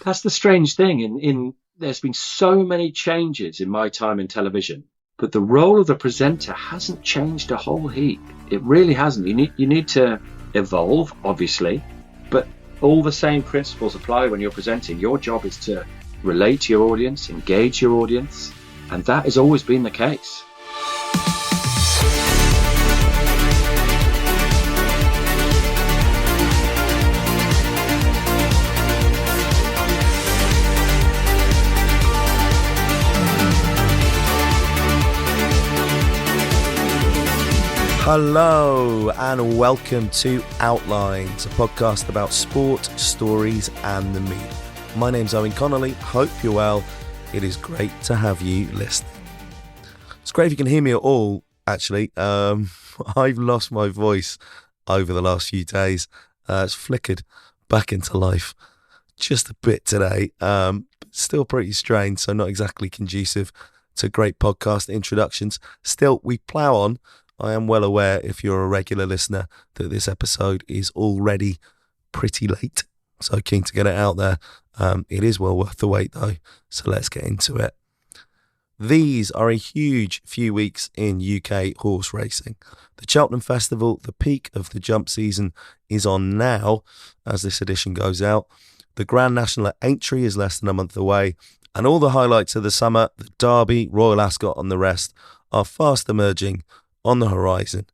That's the strange thing. In there's been so many changes in my time in television, but the role of the presenter hasn't changed a whole heap. It really hasn't. You need to evolve, obviously, but all the same principles apply when you're presenting. Your job is to relate to your audience, engage your audience, and that has always been the case. Hello and welcome to Outlines, a podcast about sport, stories and the media. My name's Owen Connolly, hope you're well. It is great to have you listening. It's great if you can hear me at all, actually. I've lost my voice over the last few days. It's flickered back into life just a bit today. Still pretty strained, so not exactly conducive to great podcast introductions. Still, we plough on. I am well aware, if you're a regular listener, that this episode is already pretty late. So keen to get it out there. It is well worth the wait though. So let's get into it. These are a huge few weeks in UK horse racing. The Cheltenham Festival, the peak of the jump season, is on now as this edition goes out. The Grand National at Ep30 is less than a month away. And all the highlights of the summer, the Derby, Royal Ascot and the rest, are fast emerging on the horizon.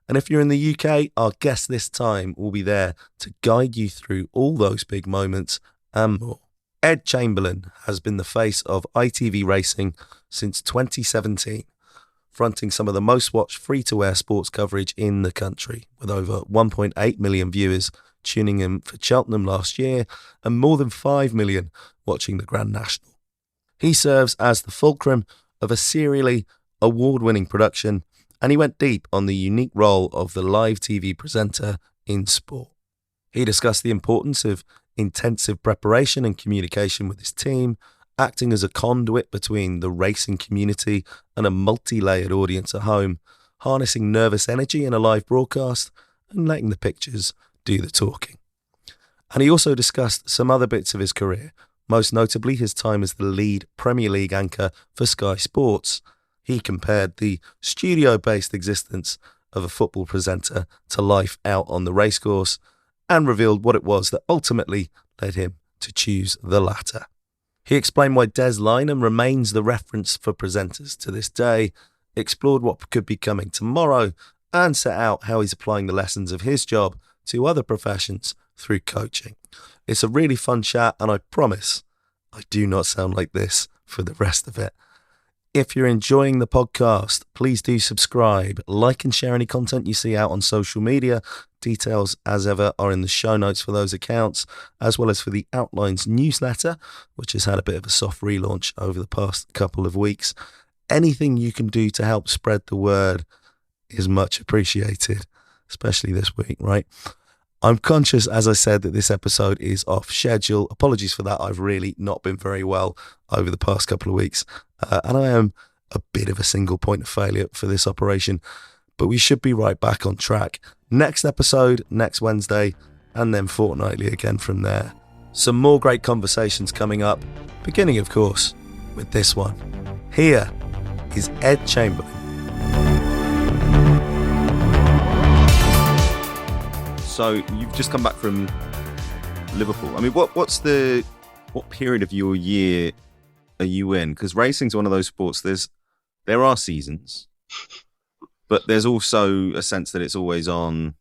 And if you're in the UK, our guest this time will be there to guide you through all those big moments and more. Ed Chamberlin has been the face of ITV racing since 2017, fronting some of the most watched free-to-air sports coverage in the country, with over 1.8 million viewers tuning in for Cheltenham last year and more than 5 million watching the Grand National. He serves as the fulcrum of a serially award-winning production, and he went deep on the unique role of the live TV presenter in sport. He discussed the importance of intensive preparation and communication with his team, acting as a conduit between the racing community and a multi-layered audience at home, harnessing nervous energy in a live broadcast and letting the pictures do the talking. And he also discussed some other bits of his career, most notably his time as the lead Premier League anchor for Sky Sports. He compared the studio-based existence of a football presenter to life out on the racecourse and revealed what it was that ultimately led him to choose the latter. He explained why Des Lynam remains the reference for presenters to this day, explored what could be coming tomorrow, and set out how he's applying the lessons of his job to other professions through coaching. It's a really fun chat, and I promise I do not sound like this for the rest of it. If you're enjoying the podcast, please do subscribe, like and share any content you see out on social media. Details, as ever, are in the show notes for those accounts, as well as for the Outlines newsletter, which has had a bit of a soft relaunch over the past couple of weeks. Anything you can do to help spread the word is much appreciated, especially this week, right? I'm conscious, as I said, that this episode is off schedule. Apologies for that. I've really not been very well over the past couple of weeks. And I am a bit of a single point of failure for this operation. But we should be right back on track. Next episode, next Wednesday, and then fortnightly again from there. Some more great conversations coming up, beginning, of course, with this one. Here is Ed Chamberlin. So you've just come back from Liverpool. I mean, what period of your year are you in? Because racing's one of those sports. There are seasons, but there's also a sense that it's always on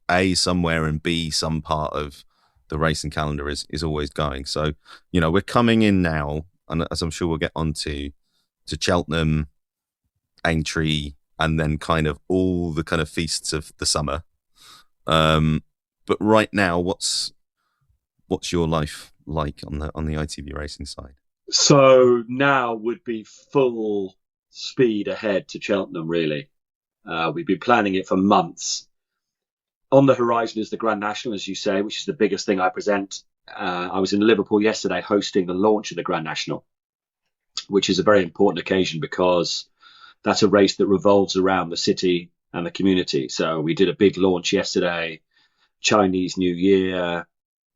A somewhere and B some part of the racing calendar is always going. So we're coming in now, and as I'm sure we'll get onto Cheltenham, Aintree, and then kind of all the kind of feasts of the summer. But right now, what's your life like on the ITV racing side? So now would be full speed ahead to Cheltenham, really. We've been planning it for months. On the horizon is the Grand National, as you say, which is the biggest thing I present. I was in Liverpool yesterday hosting the launch of the Grand National, which is a very important occasion because that's a race that revolves around the city and the community. So we did a big launch yesterday, Chinese New Year,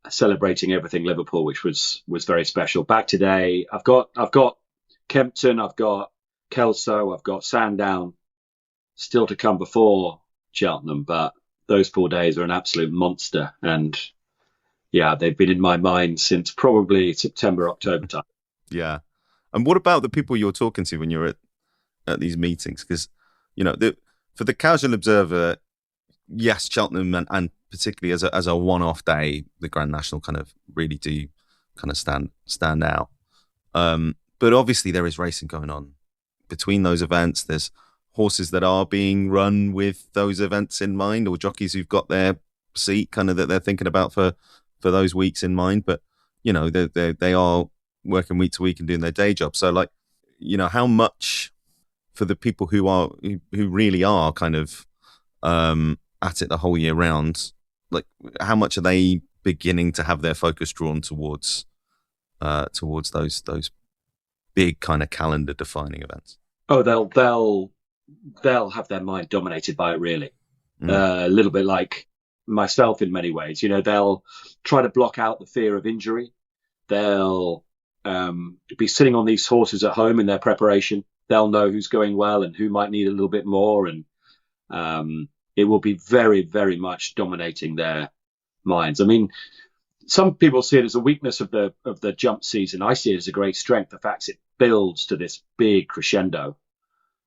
celebrating everything Liverpool, which was very special. Back today, I've got Kempton, I've got Kelso, I've got Sandown still to come before Cheltenham, but those 4 days are an absolute monster. And yeah, they've been in my mind since probably September, October time. Yeah. And what about the people you're talking to when you're at these meetings? Because, for the casual observer, yes, Cheltenham and particularly as a one-off day, the Grand National kind of really do kind of stand out. But obviously there is racing going on between those events. There's horses that are being run with those events in mind, or jockeys who've got their seat kind of that they're thinking about for those weeks in mind. But, they are working week to week and doing their day job. So how much for the people who really are kind of at it the whole year round, how much are they beginning to have their focus drawn towards those big kind of calendar defining events? Oh, they'll have their mind dominated by it, really. A little bit like myself in many ways. They'll try to block out the fear of injury. They'll be sitting on these horses at home in their preparation. They'll know who's going well and who might need a little bit more, and it will be very, very much dominating their minds. I mean, some people see it as a weakness of the jump season. I see it as a great strength. The fact it builds to this big crescendo,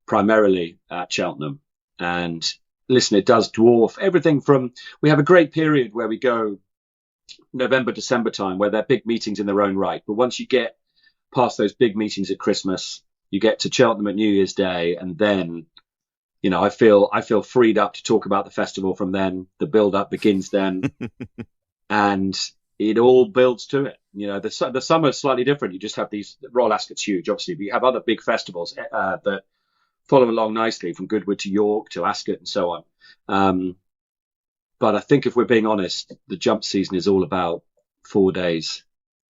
primarily at Cheltenham. And listen, it does dwarf everything from, we have a great period where we go November, December time, where they're big meetings in their own right. But once you get past those big meetings at Christmas, you get to Cheltenham at New Year's Day, and then I feel freed up to talk about the festival from then. The build-up begins then, and it all builds to it. The summer is slightly different. You just have these. Royal Ascot's huge, obviously, but you have other big festivals that follow along nicely, from Goodwood to York to Ascot and so on. But I think if we're being honest, the jump season is all about 4 days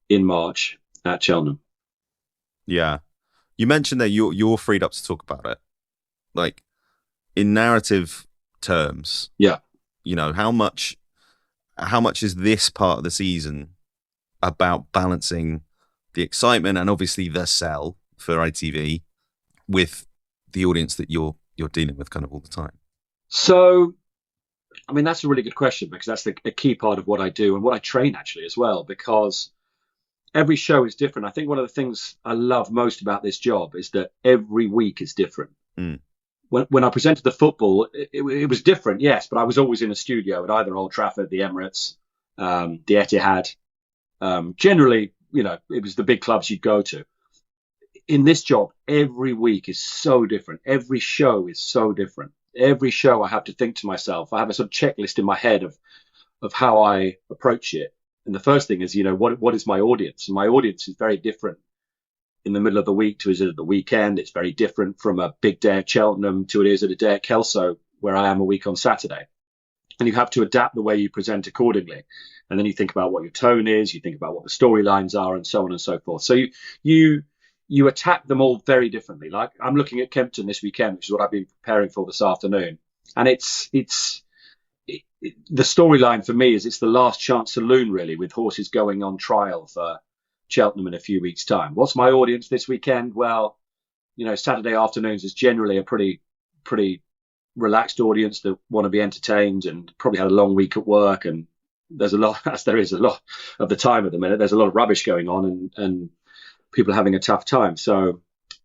in March at Cheltenham. Yeah, you mentioned that you're freed up to talk about it, in narrative terms. Yeah. How much is this part of the season about balancing the excitement and obviously the sell for ITV with the audience that you're dealing with kind of all the time? So, I mean, that's a really good question, because that's a key part of what I do and what I train actually as well, because every show is different. I think one of the things I love most about this job is that every week is different. When I presented the football, it was different, yes, but I was always in a studio at either Old Trafford, the Emirates, the Etihad. Generally, it was the big clubs you'd go to. In this job, every week is so different. Every show is so different. Every show I have to think to myself, I have a sort of checklist in my head of how I approach it. And the first thing is, what is my audience? And my audience is very different in the middle of the week to is it at the weekend. It's very different from a big day at Cheltenham to it is at a day at Kelso, where I am a week on Saturday. And you have to adapt the way you present accordingly. And then you think about what your tone is, you think about what the storylines are, and so on and so forth. So you attack them all very differently. Like, I'm looking at Kempton this weekend, which is what I've been preparing for this afternoon. And the storyline for me is it's the last chance saloon, really, with horses going on trial for Cheltenham in a few weeks' time. What's my audience this weekend? Well, Saturday afternoons is generally a pretty relaxed audience that want to be entertained and probably had a long week at work. And there's a lot, as there is a lot of the time at the minute, there's a lot of rubbish going on and people are having a tough time. So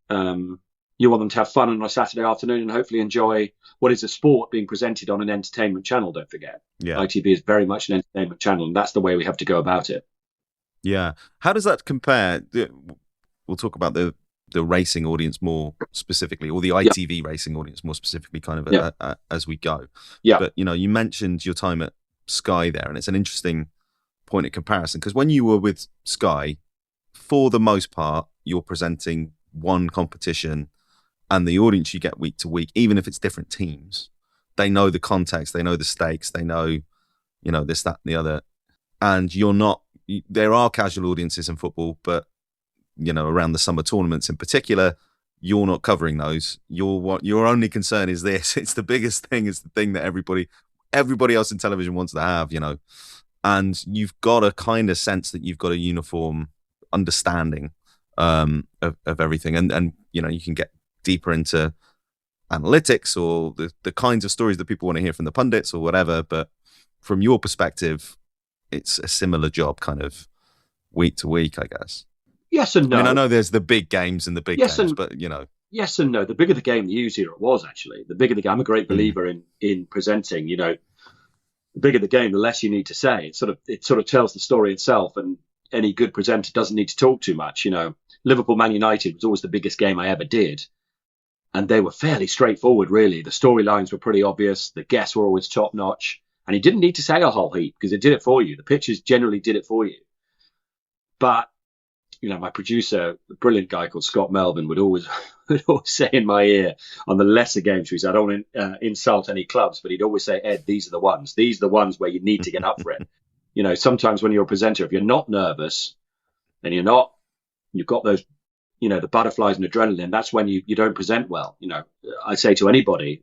you want them to have fun on a Saturday afternoon and hopefully enjoy what is a sport being presented on an entertainment channel, don't forget. Yeah. ITV is very much an entertainment channel, and that's the way we have to go about it. Yeah. How does that compare? We'll talk about the racing audience more specifically, or the ITV racing audience more specifically, kind of as we go. Yeah. But, you mentioned your time at Sky there, and it's an interesting point of comparison, because when you were with Sky, for the most part, you're presenting one competition, and the audience you get week to week, even if it's different teams, they know the context, they know the stakes, they know, this, that, and the other. And there are casual audiences in football, but, around the summer tournaments in particular, you're not covering those. Your only concern is this. It's the biggest thing. It's the thing that everybody else in television wants to have, and you've got a kind of sense that you've got a uniform understanding of everything, and you can get deeper into analytics or the kinds of stories that people want to hear from the pundits or whatever. But from your perspective, it's a similar job kind of week to week, I guess. Yes and no. I mean, I know there's the big games and the big games, but Yes and no. The bigger the game, the easier it was, actually. The bigger the game. I'm a great believer in presenting. The bigger the game, the less you need to say. It sort of tells the story itself, and any good presenter doesn't need to talk too much. Liverpool Man United was always the biggest game I ever did, and they were fairly straightforward, really. The storylines were pretty obvious. The guests were always top notch, and you didn't need to say a whole heap because it did it for you. The pictures generally did it for you. But my producer, a brilliant guy called Scott Melvin, would always say in my ear on the lesser games, he said, I don't want to insult any clubs, but he'd always say, Ed, these are the ones. These are the ones where you need to get up for it. Sometimes when you're a presenter, if you're not nervous and you've got those, the butterflies and adrenaline, that's when you don't present well. I say to anybody,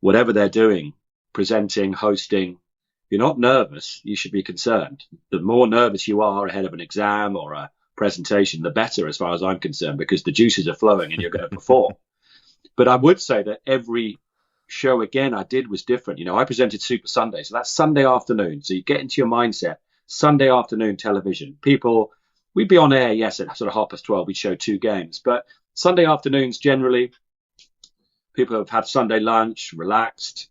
whatever they're doing, presenting, hosting, if you're not nervous, you should be concerned. The more nervous you are ahead of an exam or a presentation, the better, as far as I'm concerned, because the juices are flowing and you're going to perform. But I would say that every show, again, I did was different. I presented Super Sunday, so that's Sunday afternoon. So you get into your mindset, Sunday afternoon television. We'd be on air, yes, at sort of 12:30, we'd show 2 games. But Sunday afternoons, generally, people have had Sunday lunch, relaxed,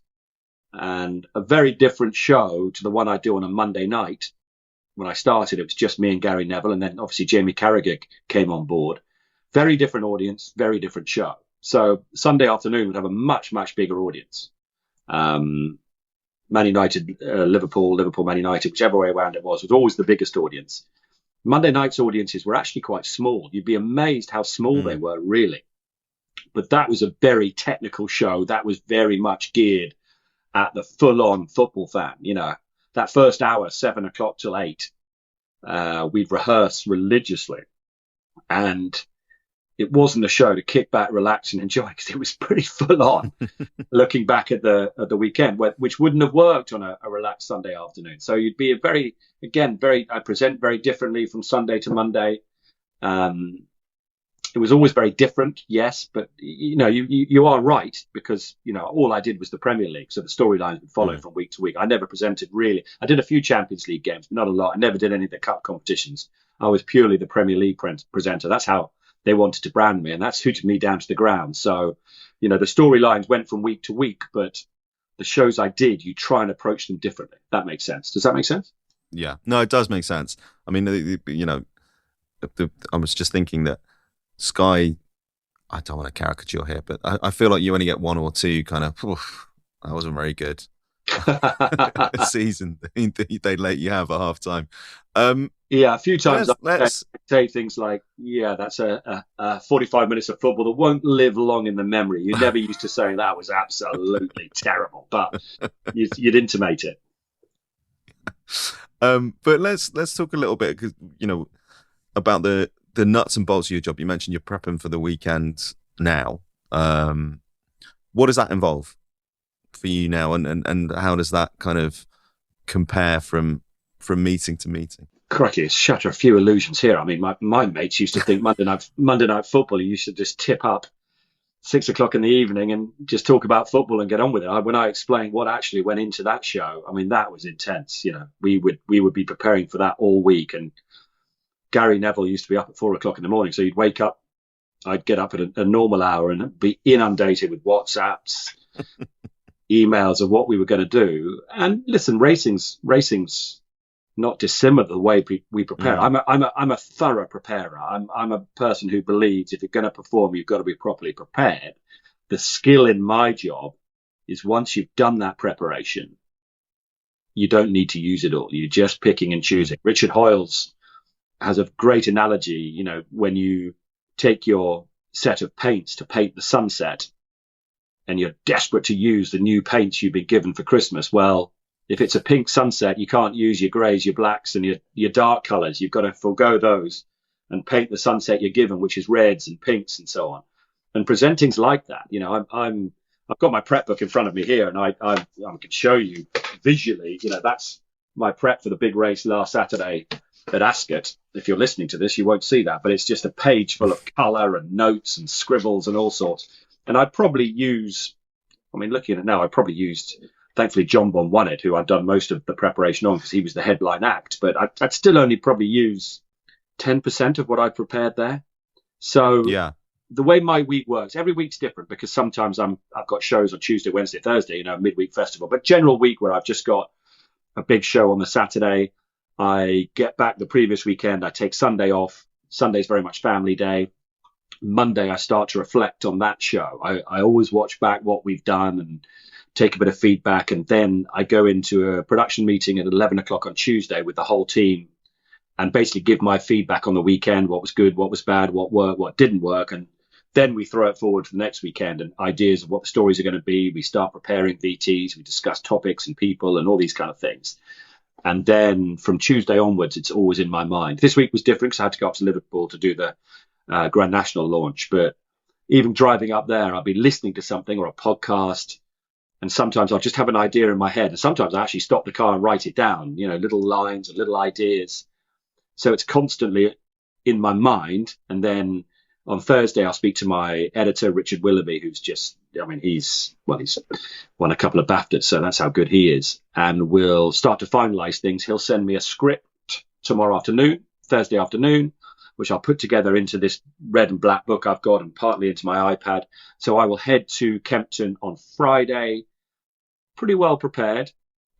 and a very different show to the one I do on a Monday night. When I started, it was just me and Gary Neville, and then obviously Jamie Carragher came on board. Very different audience, very different show. So Sunday afternoon would have a much, much bigger audience. Man United, Liverpool, Man United, whichever way around it was always the biggest audience. Monday night's audiences were actually quite small. You'd be amazed how small they were, really. But that was a very technical show. That was very much geared at the full-on football fan. That first hour, 7 o'clock till 8, we'd rehearse religiously. And it wasn't a show to kick back, relax and enjoy, because it was pretty full-on looking back at the weekend, which wouldn't have worked on a relaxed Sunday afternoon. So you'd be I present very differently from Sunday to Monday. It was always very different, yes, but you are right, because all I did was the Premier League, so the storylines would follow from week to week. I never presented really. I did a few Champions League games, but not a lot. I never did any of the cup competitions. I was purely the Premier League presenter. That's how they wanted to brand me, and that suited me down to the ground. So, the storylines went from week to week, but the shows I did, you try and approach them differently. That makes sense. Does that make sense? Yeah, no, it does make sense. I mean, I was just thinking that Sky, I don't want to caricature here, but I feel like you only get 1 or 2 kind of, that wasn't very good season they let you have at half time. A few times I say things like, that's a 45 minutes of football that won't live long in the memory. You never used to say that was absolutely terrible, but you'd intimate it. But let's talk a little bit, because about the nuts and bolts of your job. You mentioned you're prepping for the weekend now. What does that involve for you now, and how does that kind of compare from meeting to meeting? Crikey, shatter a few illusions here. I mean, my mates used to think Monday night football, you used to just tip up 6 o'clock in the evening and just talk about football and get on with it. When I explained what actually went into that show, I mean, that was intense. We would be preparing for that all week, and Gary Neville used to be up at 4 o'clock in the morning. So you'd wake up, I'd get up at a normal hour and be inundated with WhatsApps, emails of what we were going to do. And listen, racing's not dissimilar the way we prepare. I'm a thorough preparer. I'm a person who believes if you're going to perform, you've got to be properly prepared. The skill in my job is once you've done that preparation, you don't need to use it all. You're just picking and choosing. Richard Hoyles has a great analogy, when you take your set of paints to paint the sunset and you're desperate to use the new paints you've been given for Christmas. Well, if it's a pink sunset, you can't use your greys, your blacks and your dark colors. You've got to forego those and paint the sunset you're given, which is reds and pinks and so on. And presenting's like that. I've got my prep book in front of me here, and I can show you visually, that's my prep for the big race last Saturday at Ascot. If you're listening to this, you won't see that, but it's just a page full of colour and notes and scribbles and all sorts. And I'd probably use, I mean, looking at it now, I probably used, thankfully, John Bon won it, who I've done most of the preparation on because he was the headline act. But I'd still only probably use 10% of what I prepared there. So Yeah. the way my week works, every week's different because sometimes I've got shows on Tuesday, Wednesday, Thursday, midweek festival. But general week where I've just got a big show on the Saturday, I get back the previous weekend, I take Sunday off. Sunday's very much family day. Monday, I start to reflect on that show. I always watch back what we've done and take a bit of feedback. And then I go into a production meeting at 11 o'clock on Tuesday with the whole team and basically give my feedback on the weekend, what was good, what was bad, what worked, what didn't work. And then we throw it forward for the next weekend and ideas of what the stories are going to be. We start preparing VTs, we discuss topics and people and all these kind of things. And then from Tuesday onwards, it's always in my mind. This week was different because I had to go up to Liverpool to do the Grand National launch. But even driving up there, I'll be listening to something or a podcast. And sometimes I'll just have an idea in my head. And sometimes I actually stop the car and write it down, little lines and little ideas. So it's constantly in my mind. And then on Thursday, I'll speak to my editor, Richard Willoughby, who's just, he's won a couple of BAFTAs, so that's how good he is. And we'll start to finalize things. He'll send me a script tomorrow afternoon, Thursday afternoon, which I'll put together into this red and black book I've got and partly into my iPad. So I will head to Kempton on Friday, pretty well prepared.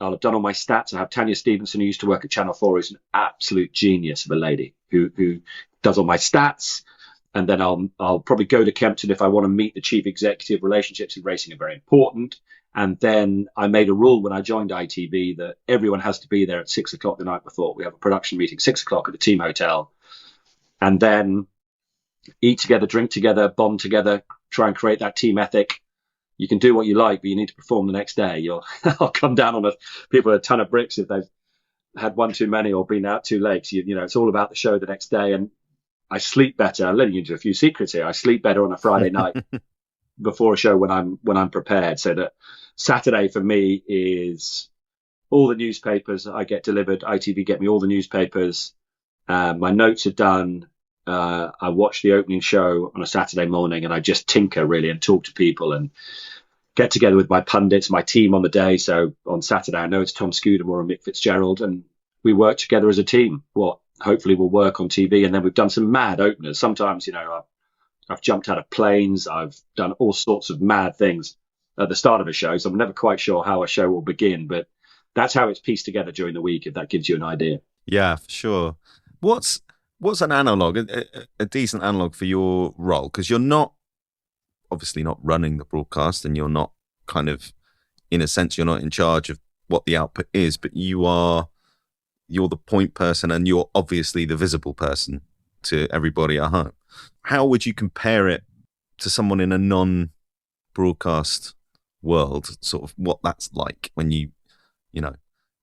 I'll have done all my stats. I have Tanya Stevenson, who used to work at Channel 4, who's an absolute genius of a lady who does all my stats. And then I'll probably go to Kempton if I want to meet the chief executive. Relationships in racing are very important. And then I made a rule when I joined ITV that everyone has to be there at 6 o'clock the night before. We have a production meeting, 6 o'clock at the team hotel. And then eat together, drink together, bond together, try and create that team ethic. You can do what you like, but you need to perform the next day. I'll come down on people a ton of bricks if they've had one too many or been out too late. So, it's all about the show the next day. And I sleep better. I'm letting you into a few secrets here. I sleep better on a Friday night before a show when I'm prepared. So that Saturday for me is all the newspapers I get delivered. ITV get me all the newspapers. My notes are done. I watch the opening show on a Saturday morning and I just tinker really and talk to people and get together with my pundits, my team on the day. So on Saturday, I know it's Tom Scudamore and Mick Fitzgerald, and we work together as a team. Hopefully we'll work on TV. And then we've done some mad openers. Sometimes, I've jumped out of planes. I've done all sorts of mad things at the start of a show. So I'm never quite sure how a show will begin, but that's how it's pieced together during the week, if that gives you an idea. Yeah, for sure. What's an analog, a decent analog for your role? Because you're obviously not running the broadcast and you're not kind of, in a sense, you're not in charge of what the output is, but you're the point person and you're obviously the visible person to everybody at home. How would you compare it to someone in a non-broadcast world, sort of what that's like when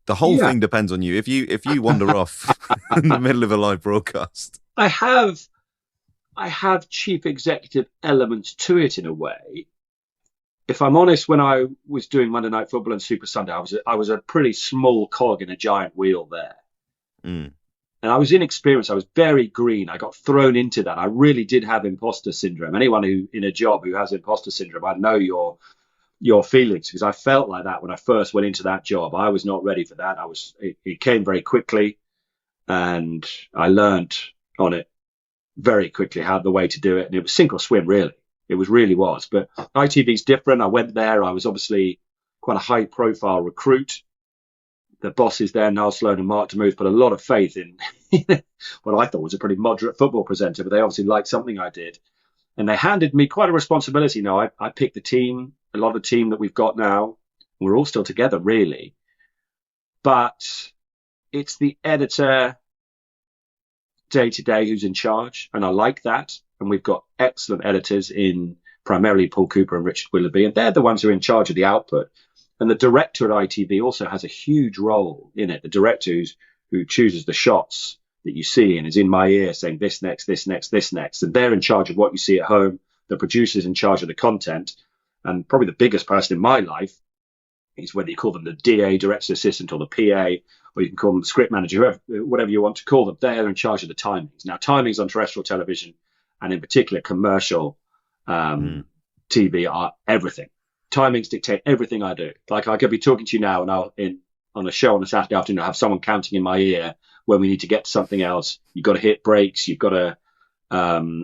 the whole thing depends on you. If you wander off in the middle of a live broadcast. I have chief executive elements to it in a way. If I'm honest, when I was doing Monday Night Football and Super Sunday, I was a pretty small cog in a giant wheel there. Mm. And I was inexperienced. I was very green. I got thrown into that. I really did have imposter syndrome. Anyone who in a job who has imposter syndrome, I know your feelings, because I felt like that when I first went into that job. I was not ready for that. It came very quickly, and I learned on it very quickly how the way to do it. And it was sink or swim, really. It really was. But ITV's different. I went there. I was obviously quite a high profile recruit. The bosses there, Niall Sloan and Mark DeMuth, put a lot of faith in what I thought was a pretty moderate football presenter, but they obviously liked something I did. And they handed me quite a responsibility. Now, I picked the team, a lot of the team that we've got now. We're all still together, really. But it's the editor day to day who's in charge. And I like that. And we've got excellent editors in primarily Paul Cooper and Richard Willoughby. And they're the ones who are in charge of the output. And the director at ITV also has a huge role in it. The director who chooses the shots that you see and is in my ear saying this next, this next, this next. And they're in charge of what you see at home. The producer's in charge of the content. And probably the biggest person in my life It's whether you call them the DA, director's assistant, or the PA, or you can call them the script manager, whoever, whatever you want to call them. They are in charge of the timings. Now, timings on terrestrial television, and in particular commercial TV, are everything. Timings dictate everything I do. Like, I could be talking to you now, and on a show on a Saturday afternoon, I have someone counting in my ear when we need to get to something else. You've got to hit breaks. You've got to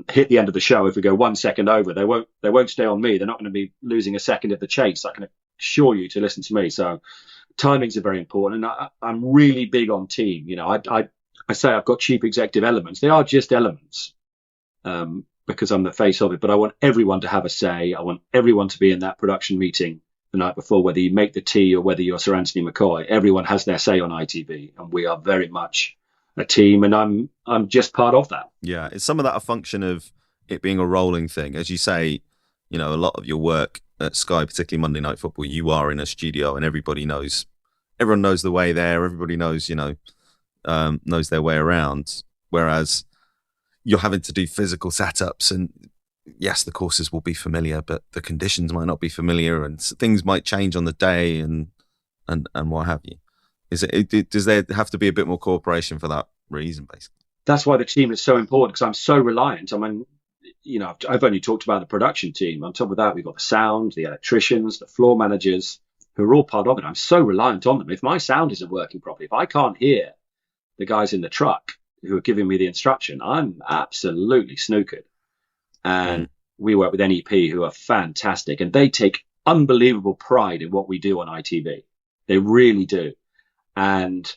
hit the end of the show. If we go 1 second over, they won't stay on me. They're not going to be losing a second of the chase. I can assure you to listen to me. So timings are very important, and I'm really big on team. You know, I say I've got chief executive elements. They are just elements, because I'm the face of it. But I want everyone to have a say. I want everyone to be in that production meeting the night before, whether you make the tea or whether you're Sir Anthony McCoy. Everyone has their say on ITV, and we are very much a team, and I'm just part of that. Yeah, is some of that a function of it being a rolling thing? As you say, you know, a lot of your work at Sky, particularly Monday Night Football, you are in a studio and everyone knows the way there. Everybody knows, you know, knows their way around. Whereas you're having to do physical setups, and yes, the courses will be familiar, but the conditions might not be familiar, and things might change on the day, and what have you. Does there have to be a bit more cooperation for that reason, basically? That's why the team is so important, because I'm so reliant. I mean, you know, I've only talked about the production team. On top of that, we've got the sound, the electricians, the floor managers, who are all part of it. I'm so reliant on them. If my sound isn't working properly, if I can't hear the guys in the truck who are giving me the instruction, I'm absolutely snookered. And we work with NEP, who are fantastic, and they take unbelievable pride in what we do on ITV. They really do. And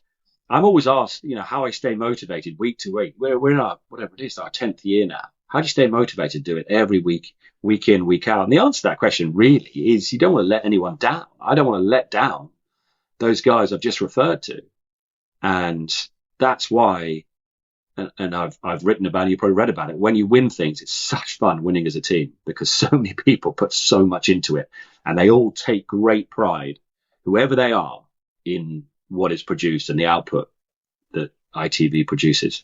I'm always asked, you know, how I stay motivated week to week. We're in our 10th year now. How do you stay motivated to do it every week, week in, week out? And the answer to that question really is you don't want to let anyone down. I don't want to let down those guys I've just referred to. And that's why, and I've written about it, you probably read about it, when you win things, it's such fun winning as a team, because so many people put so much into it, and they all take great pride, whoever they are, in what is produced and the output that ITV produces.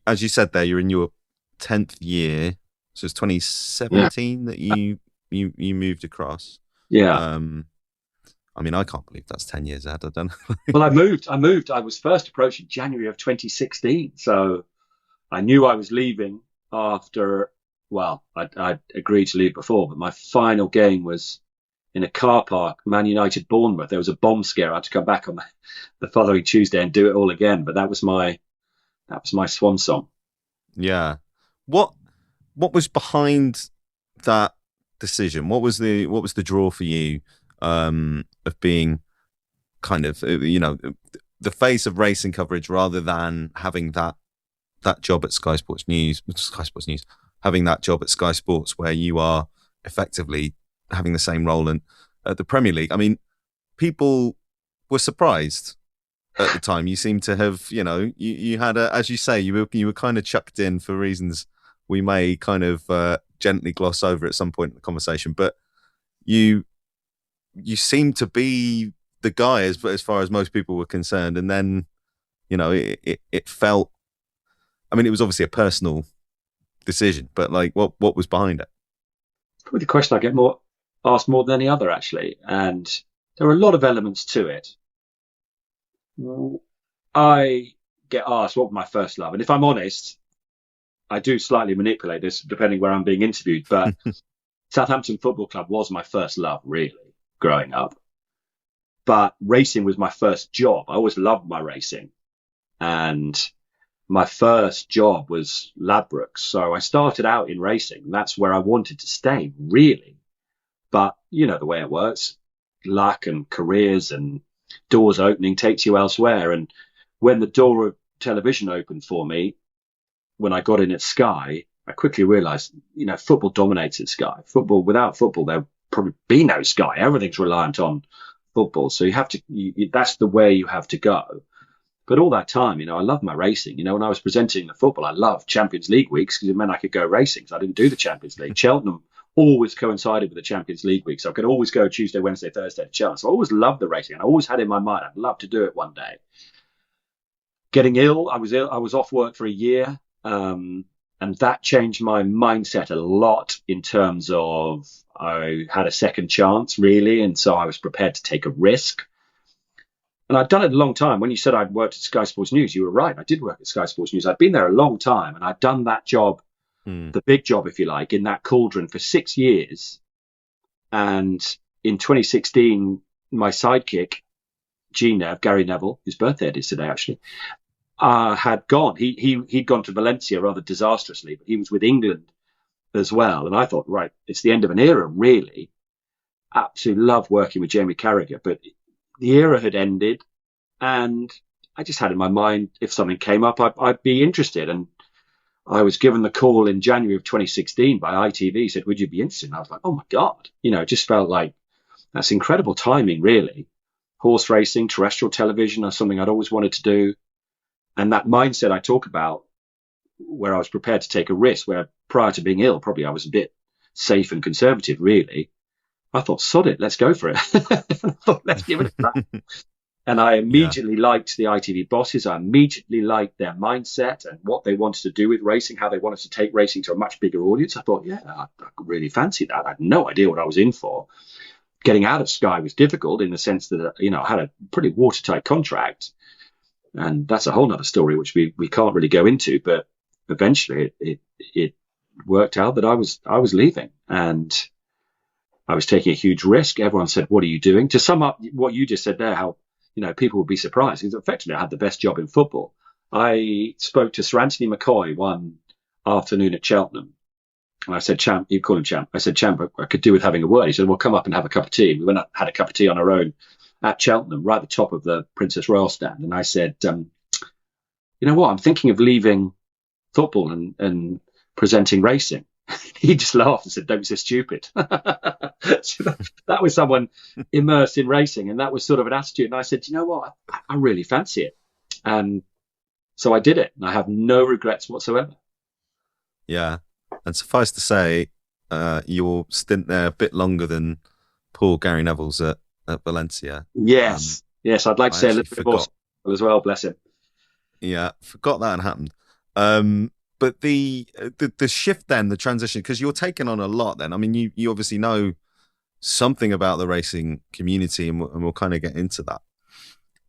As you said there, you're in your 10th year, so it's 2017 that you moved across. Yeah. I mean, I can't believe that's 10 years out. I don't know. Well, I moved. I was first approached in January of 2016. So I knew I was leaving after, well, I'd agreed to leave before, but my final game was in a car park, Man United Bournemouth. There was a bomb scare. I had to come back on the following Tuesday and do it all again. But that was my swan song. Yeah. What was behind that decision? What was the draw for you of being kind of, you know, the face of racing coverage, rather than having that job at Sky Sports News, having that job at Sky Sports, where you are effectively having the same role in the Premier League? I mean, people were surprised at the time. You seem to have, you know, you had as you say, you were kind of chucked in for reasons we may kind of gently gloss over at some point in the conversation, but you seem to be the guy as far as most people were concerned. And then, you know, it felt, I mean, it was obviously a personal decision, but like, what was behind it? Probably the question I get asked more than any other, actually. And there are a lot of elements to it. I get asked what was my first love. And if I'm honest, I do slightly manipulate this depending where I'm being interviewed. But Southampton Football Club was my first love, really, growing up. But racing was my first job. I always loved my racing. And my first job was Ladbrokes. So I started out in racing. That's where I wanted to stay, really. But you know the way it works. Luck and careers and doors opening takes you elsewhere. And when the door of television opened for me, when I got in at Sky, I quickly realized, you know, football dominates at Sky. Without football, there'd probably be no Sky. Everything's reliant on football. So you have to, that's the way you have to go. But all that time, you know, I loved my racing. You know, when I was presenting the football, I loved Champions League weeks because it meant I could go racing. So I didn't do the Champions League. Cheltenham always coincided with the Champions League week. So I could always go Tuesday, Wednesday, Thursday to Cheltenham. So I always loved the racing. And I always had in my mind, I'd love to do it one day. Getting ill, I was off work for a year. And that changed my mindset a lot in terms of I had a second chance, really. And so I was prepared to take a risk. And I'd done it a long time. When you said I'd worked at Sky Sports News, you were right. I did work at Sky Sports News. I'd been there a long time, and I'd done that job, the big job, if you like, in that cauldron for 6 years. And in 2016, my sidekick, Gary Neville, whose birthday it is today, actually, had gone. He'd gone to Valencia rather disastrously, but he was with England as well. And I thought, right, it's the end of an era, really. Absolutely loved working with Jamie Carragher, but the era had ended, and I just had in my mind, if something came up, I'd be interested. And I was given the call in January of 2016 by ITV, said, would you be interested? And I was like, oh my God, it just felt like that's incredible timing, really. Horse racing, terrestrial television are something I'd always wanted to do. And that mindset I talk about, where I was prepared to take a risk, where prior to being ill, probably I was a bit safe and conservative, really. I thought, sod it, let's go for it. I thought, let's give it a try. And I immediately liked the ITV bosses. I immediately liked their mindset and what they wanted to do with racing, how they wanted to take racing to a much bigger audience. I thought, I could really fancy that. I had no idea what I was in for. Getting out of Sky was difficult in the sense that, I had a pretty watertight contract. And that's a whole nother story, which we can't really go into. But eventually it worked out that I was leaving, and I was taking a huge risk. Everyone said, what are you doing? To sum up what you just said there, how, people would be surprised, because effectively I had the best job in football. I spoke to Sir Anthony McCoy one afternoon at Cheltenham. And I said, Champ, you call him Champ. I said, Champ, I could do with having a word. He said, well, come up and have a cup of tea. We went up, had a cup of tea on our own at Cheltenham, right at the top of the Princess Royal stand. And I said, you know what? I'm thinking of leaving football and presenting racing. He just laughed and said, don't be so stupid. So that was someone immersed in racing, and that was sort of an attitude. And I said, you know what? I really fancy it. And so I did it, and I have no regrets whatsoever. Yeah. And suffice to say, your stint there a bit longer than poor Gary Neville's at Valencia. Yes. Yes, I'd like to say a little bit more as well, bless him. Yeah, forgot that had happened. But the shift then, the transition, because you're taking on a lot then. I mean, you obviously know something about the racing community, and we'll kind of get into that.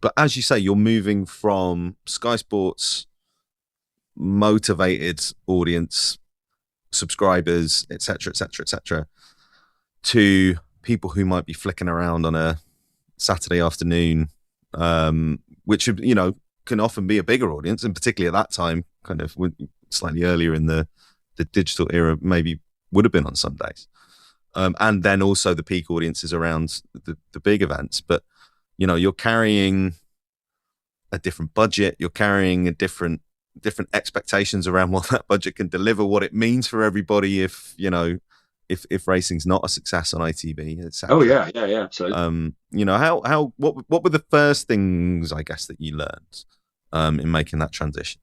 But as you say, you're moving from Sky Sports motivated audience, subscribers, etc., etc., etc., to people who might be flicking around on a Saturday afternoon, which, can often be a bigger audience, and particularly at that time, kind of slightly earlier in the digital era, maybe would have been on Sundays. And then also the peak audiences around the big events. But, you're carrying a different budget, you're carrying a different expectations around what that budget can deliver, what it means for everybody if racing's not a success on ITV, etc. Oh yeah, absolutely. What were the first things, I guess, that you learned in making that transition?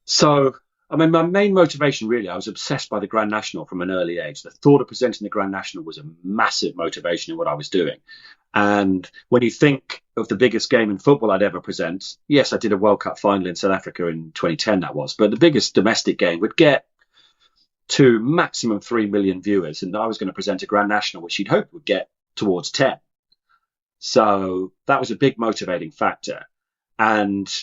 So, my main motivation, really, I was obsessed by the Grand National from an early age. The thought of presenting the Grand National was a massive motivation in what I was doing. And when you think of the biggest game in football I'd ever present, yes, I did a World Cup final in South Africa in 2010, that was. But the biggest domestic game would get to maximum 3 million viewers. And I was going to present a Grand National, which you'd hope would get towards 10. So that was a big motivating factor. And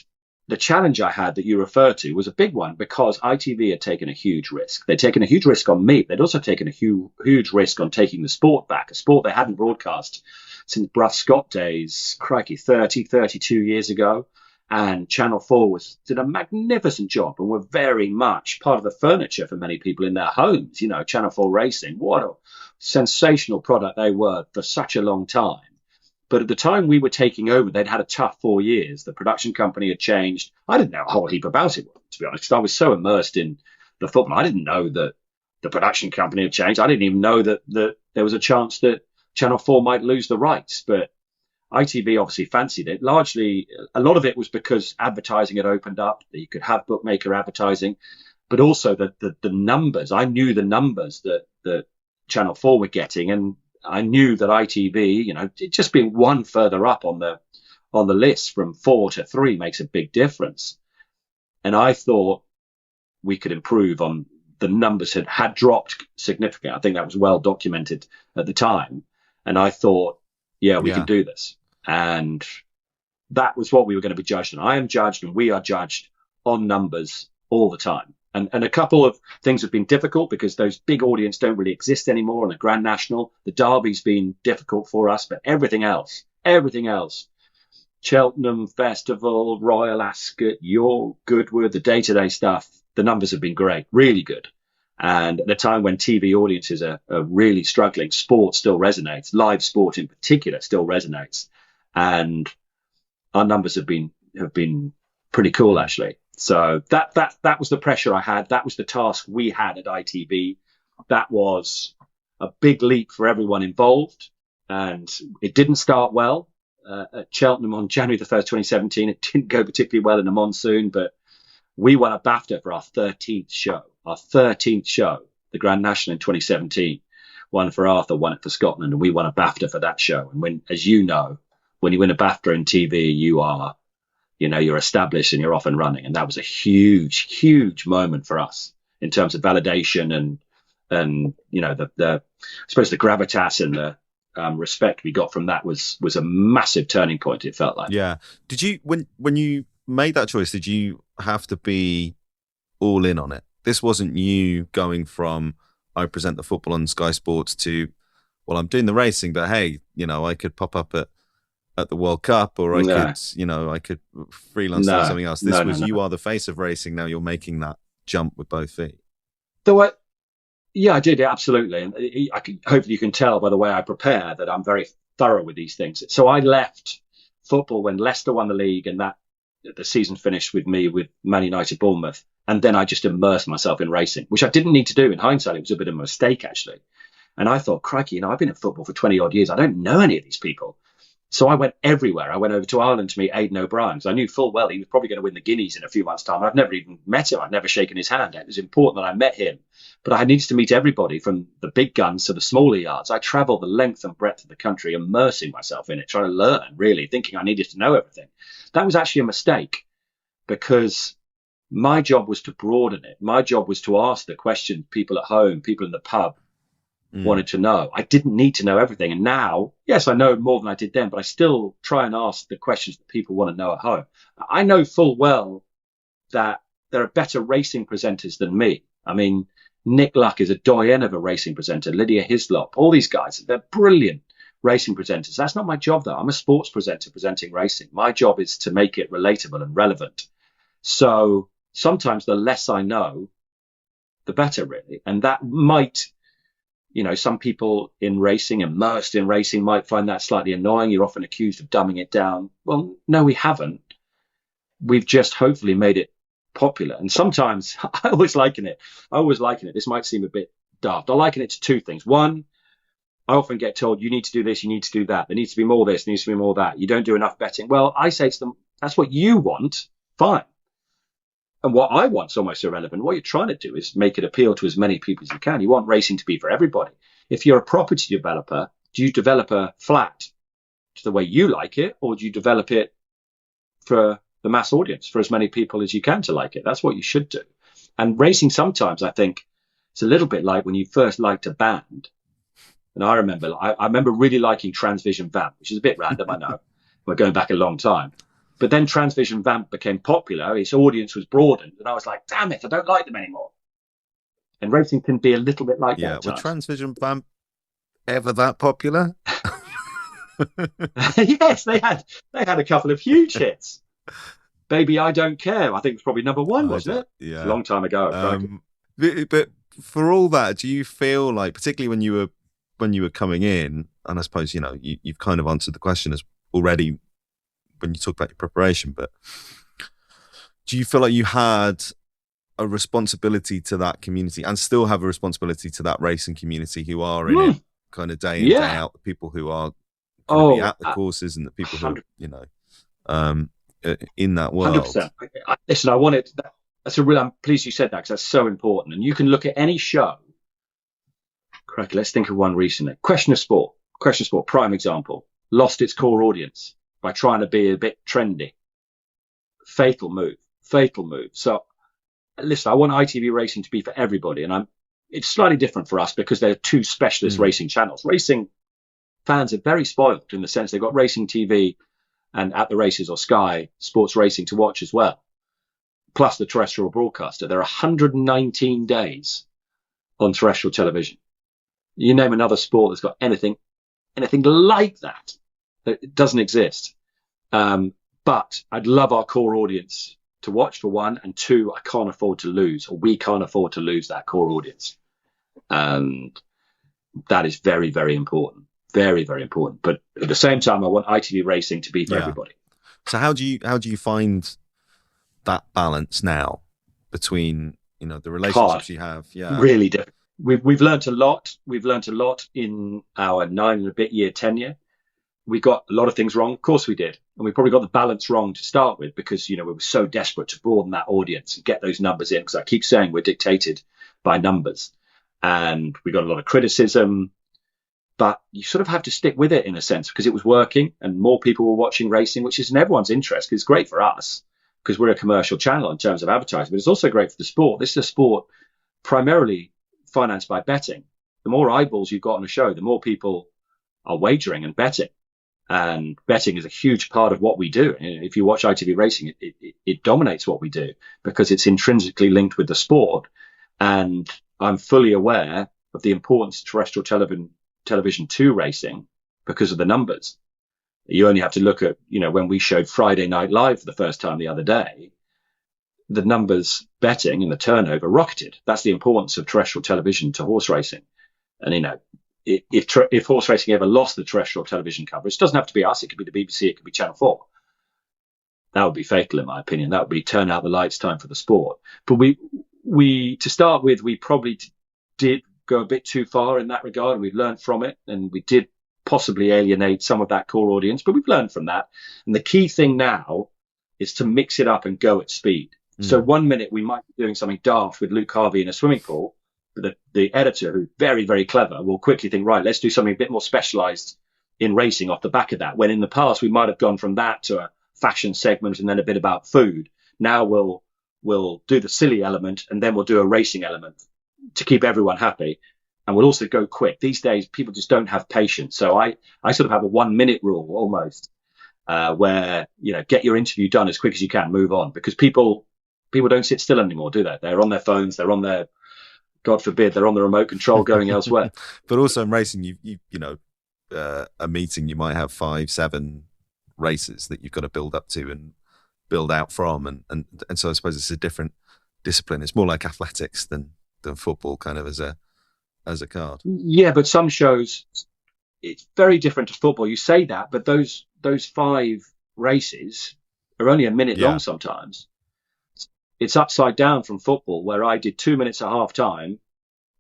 the challenge I had that you referred to was a big one, because ITV had taken a huge risk. They'd taken a huge risk on me. They'd also taken a huge risk on taking the sport back, a sport they hadn't broadcast since Bruff Scott days, crikey, 32 years ago. And Channel 4 did a magnificent job and were very much part of the furniture for many people in their homes. Channel 4 Racing, what a sensational product they were for such a long time. But at the time we were taking over, they'd had a tough 4 years. The production company had changed. I didn't know a whole heap about it, to be honest, because I was so immersed in the football. I didn't know that the production company had changed. I didn't even know that there was a chance that Channel 4 might lose the rights. But ITV obviously fancied it. Largely, a lot of it was because advertising had opened up, that you could have bookmaker advertising, but also the numbers. I knew the numbers that Channel 4 were getting, and I knew that ITV, just being one further up on the list from 4 to 3 makes a big difference. And I thought, we could improve on. The numbers had dropped significantly. I think that was well documented at the time. And I thought, yeah, we can do this. And that was what we were going to be judged on. I am judged and we are judged on numbers all the time. And a couple of things have been difficult because those big audience don't really exist anymore on the Grand National. The Derby's been difficult for us, but everything else, Cheltenham Festival, Royal Ascot, York, Goodwood, the day-to-day stuff, the numbers have been great, really good. And at a time when TV audiences are really struggling, sport still resonates. Live sport in particular still resonates. And our numbers have been pretty cool, actually. So that was the pressure I had. That was the task we had at ITV. That was a big leap for everyone involved. And it didn't start well at Cheltenham on January the 1st, 2017. It didn't go particularly well in the monsoon, but we won a BAFTA for our 13th show. Our 13th show, the Grand National in 2017. One for Arthur, one for Scotland, and we won a BAFTA for that show. And when, as you know, when you win a BAFTA in TV, you're established and you're off and running. And that was a huge, huge moment for us in terms of validation and I suppose the gravitas and the respect we got from that was a massive turning point. It felt like. Yeah. Did you when you made that choice? Did you have to be all in on it? This wasn't you going from I present the football on Sky Sports to, well, I'm doing the racing, but hey, I could pop up at the World Cup, or I could freelance doing something else. This was you are the face of racing. Now you're making that jump with both feet. I did, absolutely. And hopefully you can tell by the way I prepare that I'm very thorough with these things. So I left football when Leicester won the league and that the season finished with me with Man United, Bournemouth. And then I just immersed myself in racing, which I didn't need to do. In hindsight, it was a bit of a mistake, actually. And I thought, crikey, I've been in football for 20 odd years. I don't know any of these people. So I went everywhere. I went over to Ireland to meet Aidan O'Brien, because I knew full well he was probably going to win the Guineas in a few months' time. I've never even met him. I'd never shaken his hand. It was important that I met him. But I needed to meet everybody from the big guns to the smaller yards. I traveled the length and breadth of the country, immersing myself in it, trying to learn, really, thinking I needed to know everything. That was actually a mistake, because my job was to broaden it. My job was to ask the questions people at home, people in the pub wanted to know. I didn't need to know everything. And now, yes, I know more than I did then, but I still try and ask the questions that people want to know at home. I know full well that there are better racing presenters than me. I mean, Nick Luck is a doyen of a racing presenter, Lydia Hislop, all these guys, they're brilliant racing presenters. That's not my job, though. I'm a sports presenter presenting racing. My job is to make it relatable and relevant. So sometimes the less I know, the better, really. And that might, some people in racing, immersed in racing, might find that slightly annoying. You're often accused of dumbing it down. Well, no, we haven't. We've just hopefully made it popular. And sometimes I always liken it. This might seem a bit daft. I liken it to two things. One, I often get told, you need to do this, you need to do that. There needs to be more this, there needs to be more that. You don't do enough betting. Well, I say to them, that's what you want. Fine. And what I want is almost irrelevant. What you're trying to do is make it appeal to as many people as you can. You want racing to be for everybody. If you're a property developer, do you develop a flat to the way you like it, or do you develop it for the mass audience, for as many people as you can to like it? That's what you should do. And racing sometimes, I think, it's a little bit like when you first liked a band. And I remember really liking Transvision Vamp, which is a bit random, I know. We're going back a long time. But then Transvision Vamp became popular, its audience was broadened, and I was like, damn it, I don't like them anymore. And racing can be a little bit like that. Yeah, were Transvision Vamp ever that popular? Yes, they had a couple of huge hits. Baby, I Don't Care, I think it was probably number one, wasn't it? Yeah. A long time ago. But for all that, do you feel like, particularly when you were coming in, and I suppose, you've kind of answered the question as already when you talk about your preparation, but do you feel like you had a responsibility to that community and still have a responsibility to that racing community who are in it kind of day in, day out, the people who are going to be at the courses and the people who, in that world? 100%. Listen, I'm pleased you said that, because that's so important. And you can look at any show. Correct. Let's think of one recently. Question of Sport, prime example, lost its core audience by trying to be a bit trendy. Fatal move. So listen, I want ITV racing to be for everybody, and it's slightly different for us because they're two specialist racing channels. Racing fans are very spoiled in the sense they've got racing TV and At the Races or Sky Sports Racing to watch as well, plus the terrestrial broadcaster. There are 119 days on terrestrial television. You name another sport that's got anything like that. It doesn't exist. But I'd love our core audience to watch, for one, and two, I can't afford to lose, or we can't afford to lose that core audience. And that is very, very important. Very, very important. But at the same time, I want ITV racing to be for everybody. So how do you find that balance now between, the relationships you have? Yeah. Really difficult. We've learned a lot. We've learned a lot in our 9 and a bit year tenure. We got a lot of things wrong. Of course we did. And we probably got the balance wrong to start with because, we were so desperate to broaden that audience and get those numbers in. Because I keep saying we're dictated by numbers. And we got a lot of criticism. But you sort of have to stick with it in a sense because it was working and more people were watching racing, which is in everyone's interest. It's great for us because we're a commercial channel in terms of advertising, but it's also great for the sport. This is a sport primarily financed by betting. The more eyeballs you've got on a show, the more people are wagering and betting. And betting is a huge part of what we do. If you watch ITV racing, it dominates what we do because it's intrinsically linked with the sport. And I'm fully aware of the importance of terrestrial television to racing because of the numbers. You only have to look at, when we showed Friday Night Live for the first time the other day, the numbers betting and the turnover rocketed. That's the importance of terrestrial television to horse racing. And, if horse racing ever lost the terrestrial television coverage, it doesn't have to be us. It could be the BBC. It could be Channel 4. That would be fatal, in my opinion. That would be turn out the lights time for the sport. But we to start with, we probably did go a bit too far in that regard, and we learned from it, and we did possibly alienate some of that core audience, but we've learned from that. And the key thing now is to mix it up and go at speed. So 1 minute we might be doing something daft with Luke Harvey in a swimming pool, but the editor, who's very, very clever, will quickly think, right, let's do something a bit more specialized in racing off the back of that. When in the past we might have gone from that to a fashion segment and then a bit about food. Now we'll do the silly element and then we'll do a racing element to keep everyone happy. And we'll also go quick. These days, people just don't have patience. So I sort of have a 1 minute rule almost, where, get your interview done as quick as you can, move on, because people don't sit still anymore, do they? They're on their phones. They're on their, God forbid, they're on the remote control going elsewhere. But also in racing, a meeting, you might have 5-7 races that you've got to build up to and build out from. And so I suppose it's a different discipline. It's more like athletics than football, kind of as a card. Yeah, but some shows, it's very different to football. You say that, but those 5 races are only a minute long sometimes. It's upside down from football, where I did 2 minutes at half time,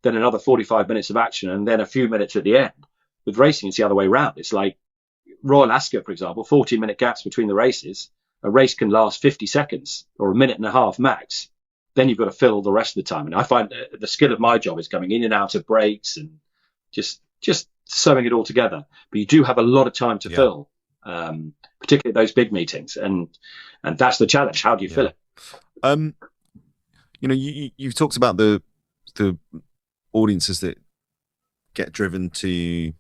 then another 45 minutes of action, and then a few minutes at the end. With racing, it's the other way around. It's like Royal Ascot, for example, 40-minute gaps between the races. A race can last 50 seconds or a minute and a half max. Then you've got to fill the rest of the time. And I find the skill of my job is coming in and out of breaks and just sewing it all together. But you do have a lot of time to fill, particularly those big meetings. And that's the challenge. How do you fill it? You've talked about the audiences that get driven to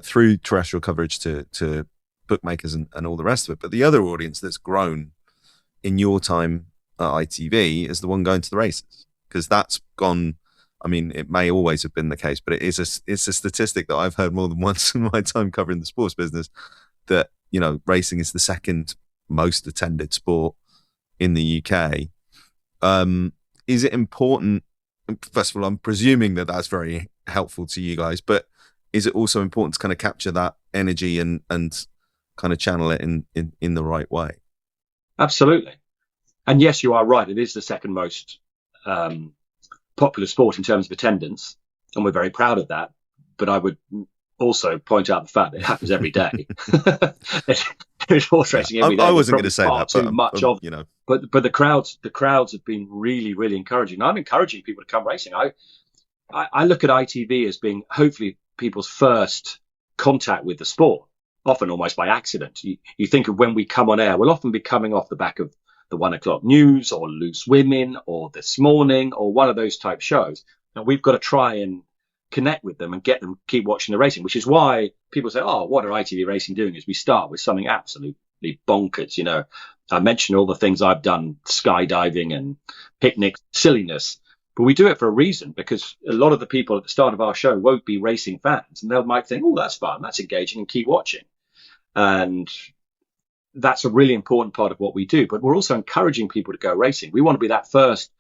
through terrestrial coverage to bookmakers and all the rest of it. But the other audience that's grown in your time at ITV is the one going to the races, because that's gone. I mean, it may always have been the case, but it's a statistic that I've heard more than once in my time covering the sports business, that racing is the second most attended sport in the UK. Is it important? First of all, I'm presuming that that's very helpful to you guys, but is it also important to kind of capture that energy and kind of channel it in the right way? Absolutely. And yes, you are right. It is the second most popular sport in terms of attendance, and we're very proud of that. But I would also point out the fact that it happens every day. There's horse racing every day. I wasn't going to say that, too much of, But the crowds have been really, really encouraging. I'm encouraging people to come racing. I look at ITV as being hopefully people's first contact with the sport, often almost by accident. You think of when we come on air, we'll often be coming off the back of the 1 o'clock news or Loose Women or This Morning or one of those type shows. And we've got to try and connect with them and get them keep watching the racing, which is why people say, oh, what are ITV Racing doing? Is we start with something absolutely bonkers. You know, I mentioned all the things I've done, skydiving and picnics, silliness, but we do it for a reason, because a lot of the people at the start of our show won't be racing fans, and they might think, oh, that's fun, that's engaging, and keep watching. And that's a really important part of what we do. But we're also encouraging people to go racing. We want to be that first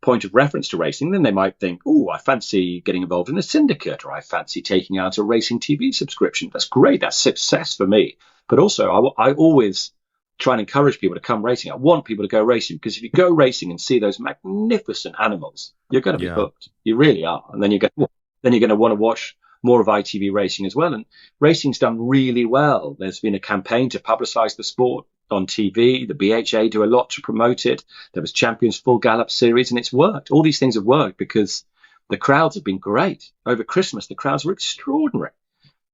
point of reference to racing. Then they might think, oh, I fancy getting involved in a syndicate, or I fancy taking out a racing TV subscription. That's great. That's success for me. But also, I always try and encourage people to come racing. I want people to go racing, because if you go racing and see those magnificent animals, you're going to be hooked. You really are. And then you're going to want to watch more of ITV Racing as well. And racing's done really well. There's been a campaign to publicise the sport on TV. The BHA do a lot to promote it. There was Champions Full Gallop Series, and it's worked. All these things have worked because the crowds have been great. Over Christmas, the crowds were extraordinary.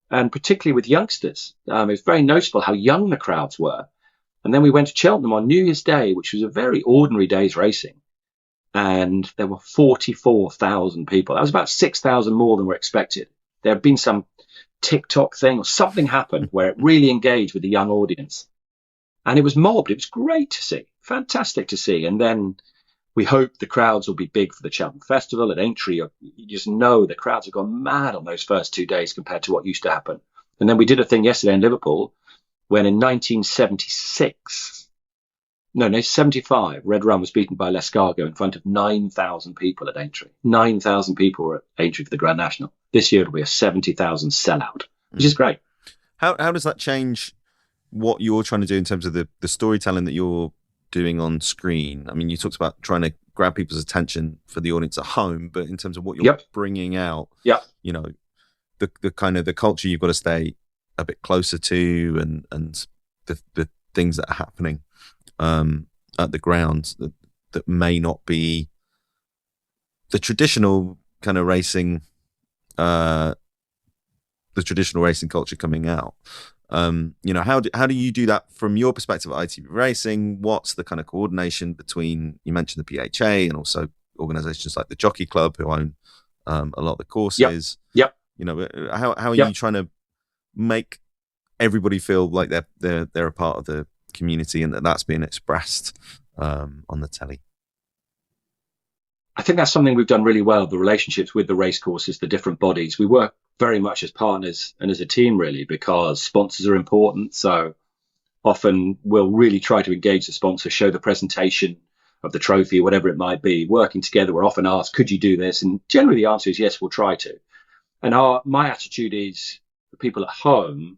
And particularly with youngsters. It's very noticeable how young the crowds were. And then we went to Cheltenham on New Year's Day, which was a very ordinary day's racing. And there were 44,000 people. That was about 6,000 more than were expected. There had been some TikTok thing or something happened where it really engaged with the young audience. And it was mobbed. It was great to see. Fantastic to see. And then we hope the crowds will be big for the Cheltenham Festival at Aintree. You just know the crowds have gone mad on those first 2 days compared to what used to happen. And then we did a thing yesterday in Liverpool when in 1975, Red Run was beaten by Lescargo in front of 9,000 people at Aintree. 9,000 people were at Aintree for the Grand National. This year it'll be a 70,000 sellout, which is great. How does that change what you're trying to do in terms of the storytelling that you're doing on screen? I mean, you talked about trying to grab people's attention for the audience at home, but in terms of what you're bringing out, you know, the kind of the culture you've got to stay a bit closer to, and the things that are happening at the grounds that may not be the traditional kind of racing, the traditional racing culture coming out. You know, how do you do that from your perspective at ITV Racing? What's the kind of coordination between, you mentioned the PHA and also organisations like the Jockey Club, who own a lot of the courses? You know, how are you trying to make everybody feel like they're a part of the community and that's being expressed on the telly? I think that's something we've done really well, the relationships with the racecourses, the different bodies. We work very much as partners and as a team, really, because sponsors are important. So often we'll really try to engage the sponsor, show the presentation of the trophy, whatever it might be. Working together, we're often asked, could you do this? And generally the answer is yes, we'll try to. And my attitude is, for people at home,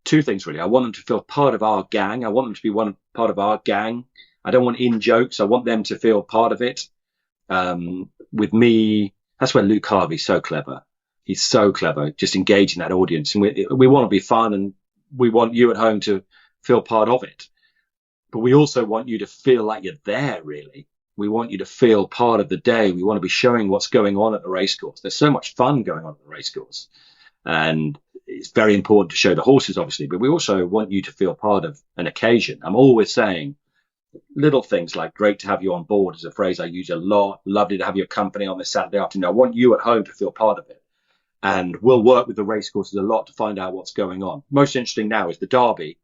two things really. I want them to feel part of our gang. I want them to be part of our gang. I don't want in jokes. I want them to feel part of it. With me, that's where Luke Harvey's so clever. He's so clever, just engaging that audience. And we want to be fun, and we want you at home to feel part of it. But we also want you to feel like you're there, really. We want you to feel part of the day. We want to be showing what's going on at the racecourse. There's so much fun going on at the racecourse. And it's very important to show the horses, obviously, but we also want you to feel part of an occasion. I'm always saying little things like great to have you on board is a phrase I use a lot. Lovely to have your company on this Saturday afternoon. I want you at home to feel part of it. And we'll work with the racecourses a lot to find out what's going on. Most interesting now is the Derby.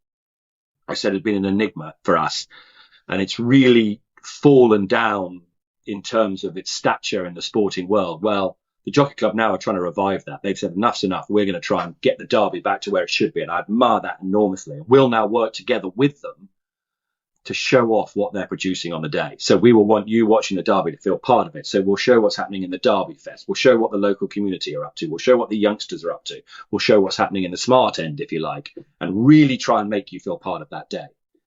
I said it had been an enigma for us. And it's really fallen down in terms of its stature in the sporting world. Well, the Jockey Club now are trying to revive that. They've said enough's enough. We're going to try and get the Derby back to where it should be. And I admire that enormously. We'll now work together with them to show off what they're producing on the day. So we will want you watching the Derby to feel part of it. So we'll show what's happening in the Derby Fest. We'll show what the local community are up to. We'll show what the youngsters are up to. We'll show what's happening in the smart end, if you like, and really try and make you feel part of that day.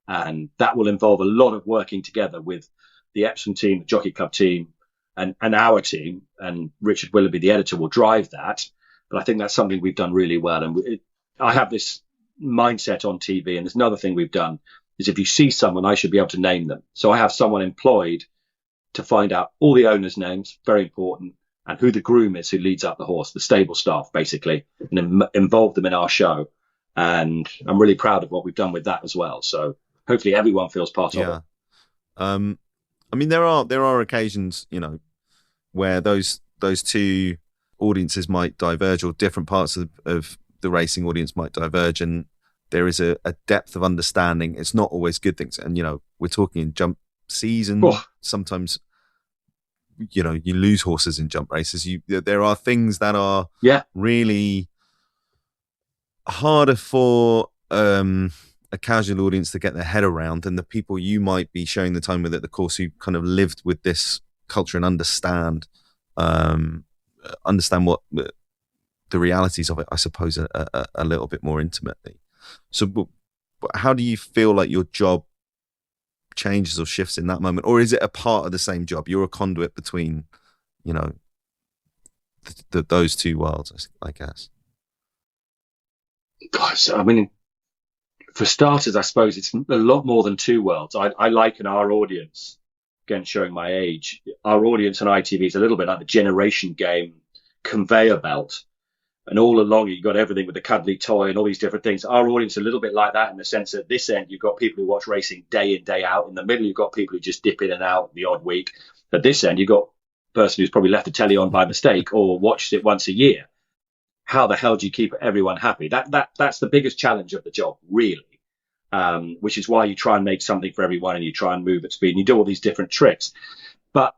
And that will involve a lot of working together with the Epsom team, the Jockey Club team, and our team. And Richard Willoughby, the editor, will drive that. But I think that's something we've done really well. And I have this mindset on TV, and there's another thing we've done, is if you see someone, I should be able to name them. So I have someone employed to find out all the owners' names, very important, and who the groom is who leads up the horse, the stable staff, basically, and involve them in our show. And I'm really proud of what we've done with that as well. So hopefully everyone feels part of it. I mean, there are occasions, where those two audiences might diverge, or different parts of the racing audience might diverge, and there is a depth of understanding. It's not always good things, and we're talking in jump season. Oh. Sometimes you lose horses in jump races. There are things that are really harder for a casual audience to get their head around, and the people you might be sharing the time with at the course who kind of lived with this culture and understand what the realities of it, I suppose, a little bit more intimately. So how do you feel like your job changes or shifts in that moment, or is it a part of the same job? You're a conduit between those two worlds, I guess. Gosh, I mean, for starters, I suppose it's a lot more than two worlds. I liken our audience, again, showing my age, our audience on ITV is a little bit like the generation game conveyor belt. And all along, you've got everything with the cuddly toy and all these different things. Our audience is a little bit like that in the sense that at this end, you've got people who watch racing day in, day out. In the middle, you've got people who just dip in and out the odd week. At this end, you've got a person who's probably left the telly on by mistake or watches it once a year. How the hell do you keep everyone happy? That's the biggest challenge of the job, really, which is why you try and make something for everyone and you try and move at speed and you do all these different tricks. But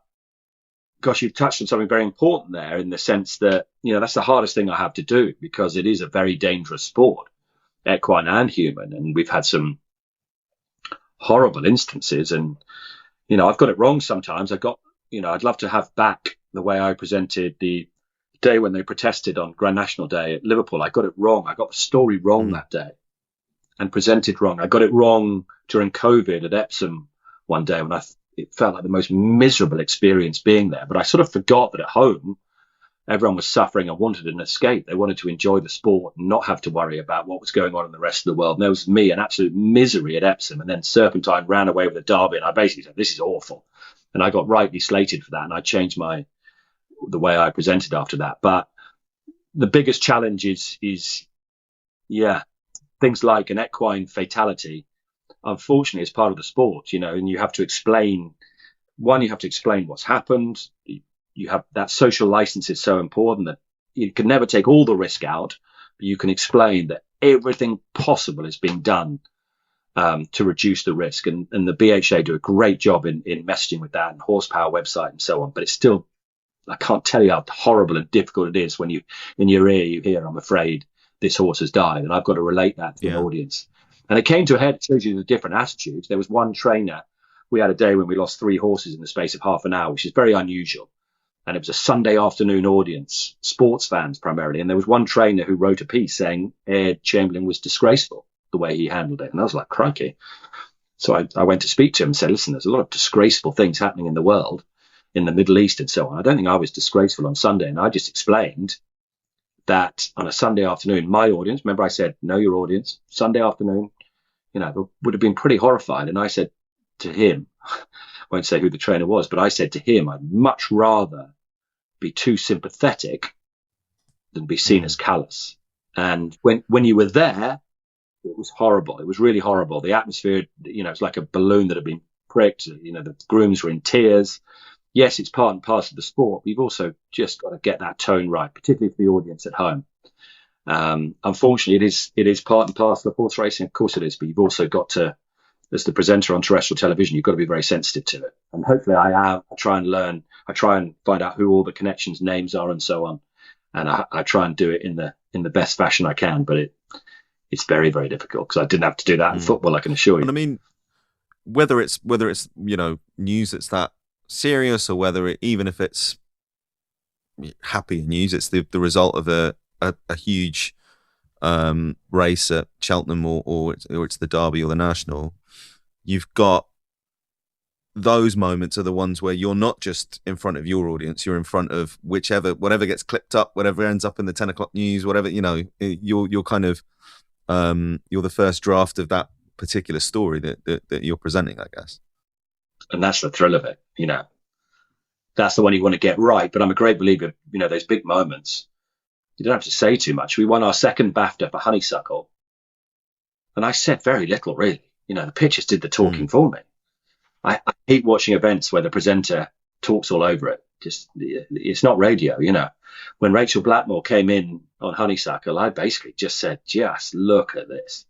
gosh, you've touched on something very important there in the sense that, that's the hardest thing I have to do because it is a very dangerous sport, equine and human. And we've had some horrible instances and, I've got it wrong sometimes. I'd love to have back the way I presented the day when they protested on Grand National Day at Liverpool. I got it wrong. I got the story wrong that day and presented wrong. I got it wrong during COVID at Epsom one day when it felt like the most miserable experience being there. But I sort of forgot that at home, everyone was suffering and wanted an escape. They wanted to enjoy the sport and not have to worry about what was going on in the rest of the world. And there was me, an absolute misery at Epsom. And then Serpentine ran away with a derby. And I basically said, this is awful. And I got rightly slated for that. And I changed the way I presented after that. But the biggest challenge is things like an equine fatality. Unfortunately, it's part of the sport, and you have to explain what's happened. You have that social license is so important that you can never take all the risk out, but you can explain that everything possible is being done to reduce the risk. And the BHA do a great job in messaging with that and horsepower website and so on. But it's still, I can't tell you how horrible and difficult it is when in your ear you hear, I'm afraid this horse has died. And I've got to relate that to the audience. And it came to a head. It shows you the different attitudes. There was one trainer. We had a day when we lost 3 horses in the space of half an hour, which is very unusual. And it was a Sunday afternoon audience, sports fans primarily. And there was one trainer who wrote a piece saying Chamberlin was disgraceful, the way he handled it. And I was like, crikey. So I went to speak to him and said, listen, there's a lot of disgraceful things happening in the world, in the Middle East and so on. I don't think I was disgraceful on Sunday. And I just explained that on a Sunday afternoon, my audience, remember I said, know your audience, Sunday afternoon, would have been pretty horrified. And I said to him, I won't say who the trainer was, but I said to him, I'd much rather be too sympathetic than be seen as callous. And when you were there, it was horrible. It was really horrible. The atmosphere, it's like a balloon that had been pricked. The grooms were in tears. Yes, it's part and parcel of the sport. But you've also just got to get that tone right, particularly for the audience at home. Unfortunately, it is part and parcel of horse racing. Of course it is, but you've also got to, as the presenter on terrestrial television, you've got to be very sensitive to it. And hopefully I am. I try and learn. I try and find out who all the connections, names are, and so on. And I try and do it in the best fashion I can. But it's very, very difficult because I didn't have to do that in football, I can assure you. And I mean, whether it's news that's that serious or whether even if it's happy news, it's the result of a huge race at Cheltenham or it's the Derby or the National. You've got those moments are the ones where you're not just in front of your audience, you're in front of whatever gets clipped up, whatever ends up in the 10 o'clock news, whatever, you're kind of you're the first draft of that particular story that you're presenting, I guess. And that's the thrill of it, That's the one you want to get right. But I'm a great believer, those big moments, you don't have to say too much. We won our second BAFTA for Honeysuckle. And I said very little, really. The pictures did the talking for me. I hate watching events where the presenter talks all over it. Just, it's not radio, you know. When Rachel Blackmore came in on Honeysuckle, I basically just said, just look at this.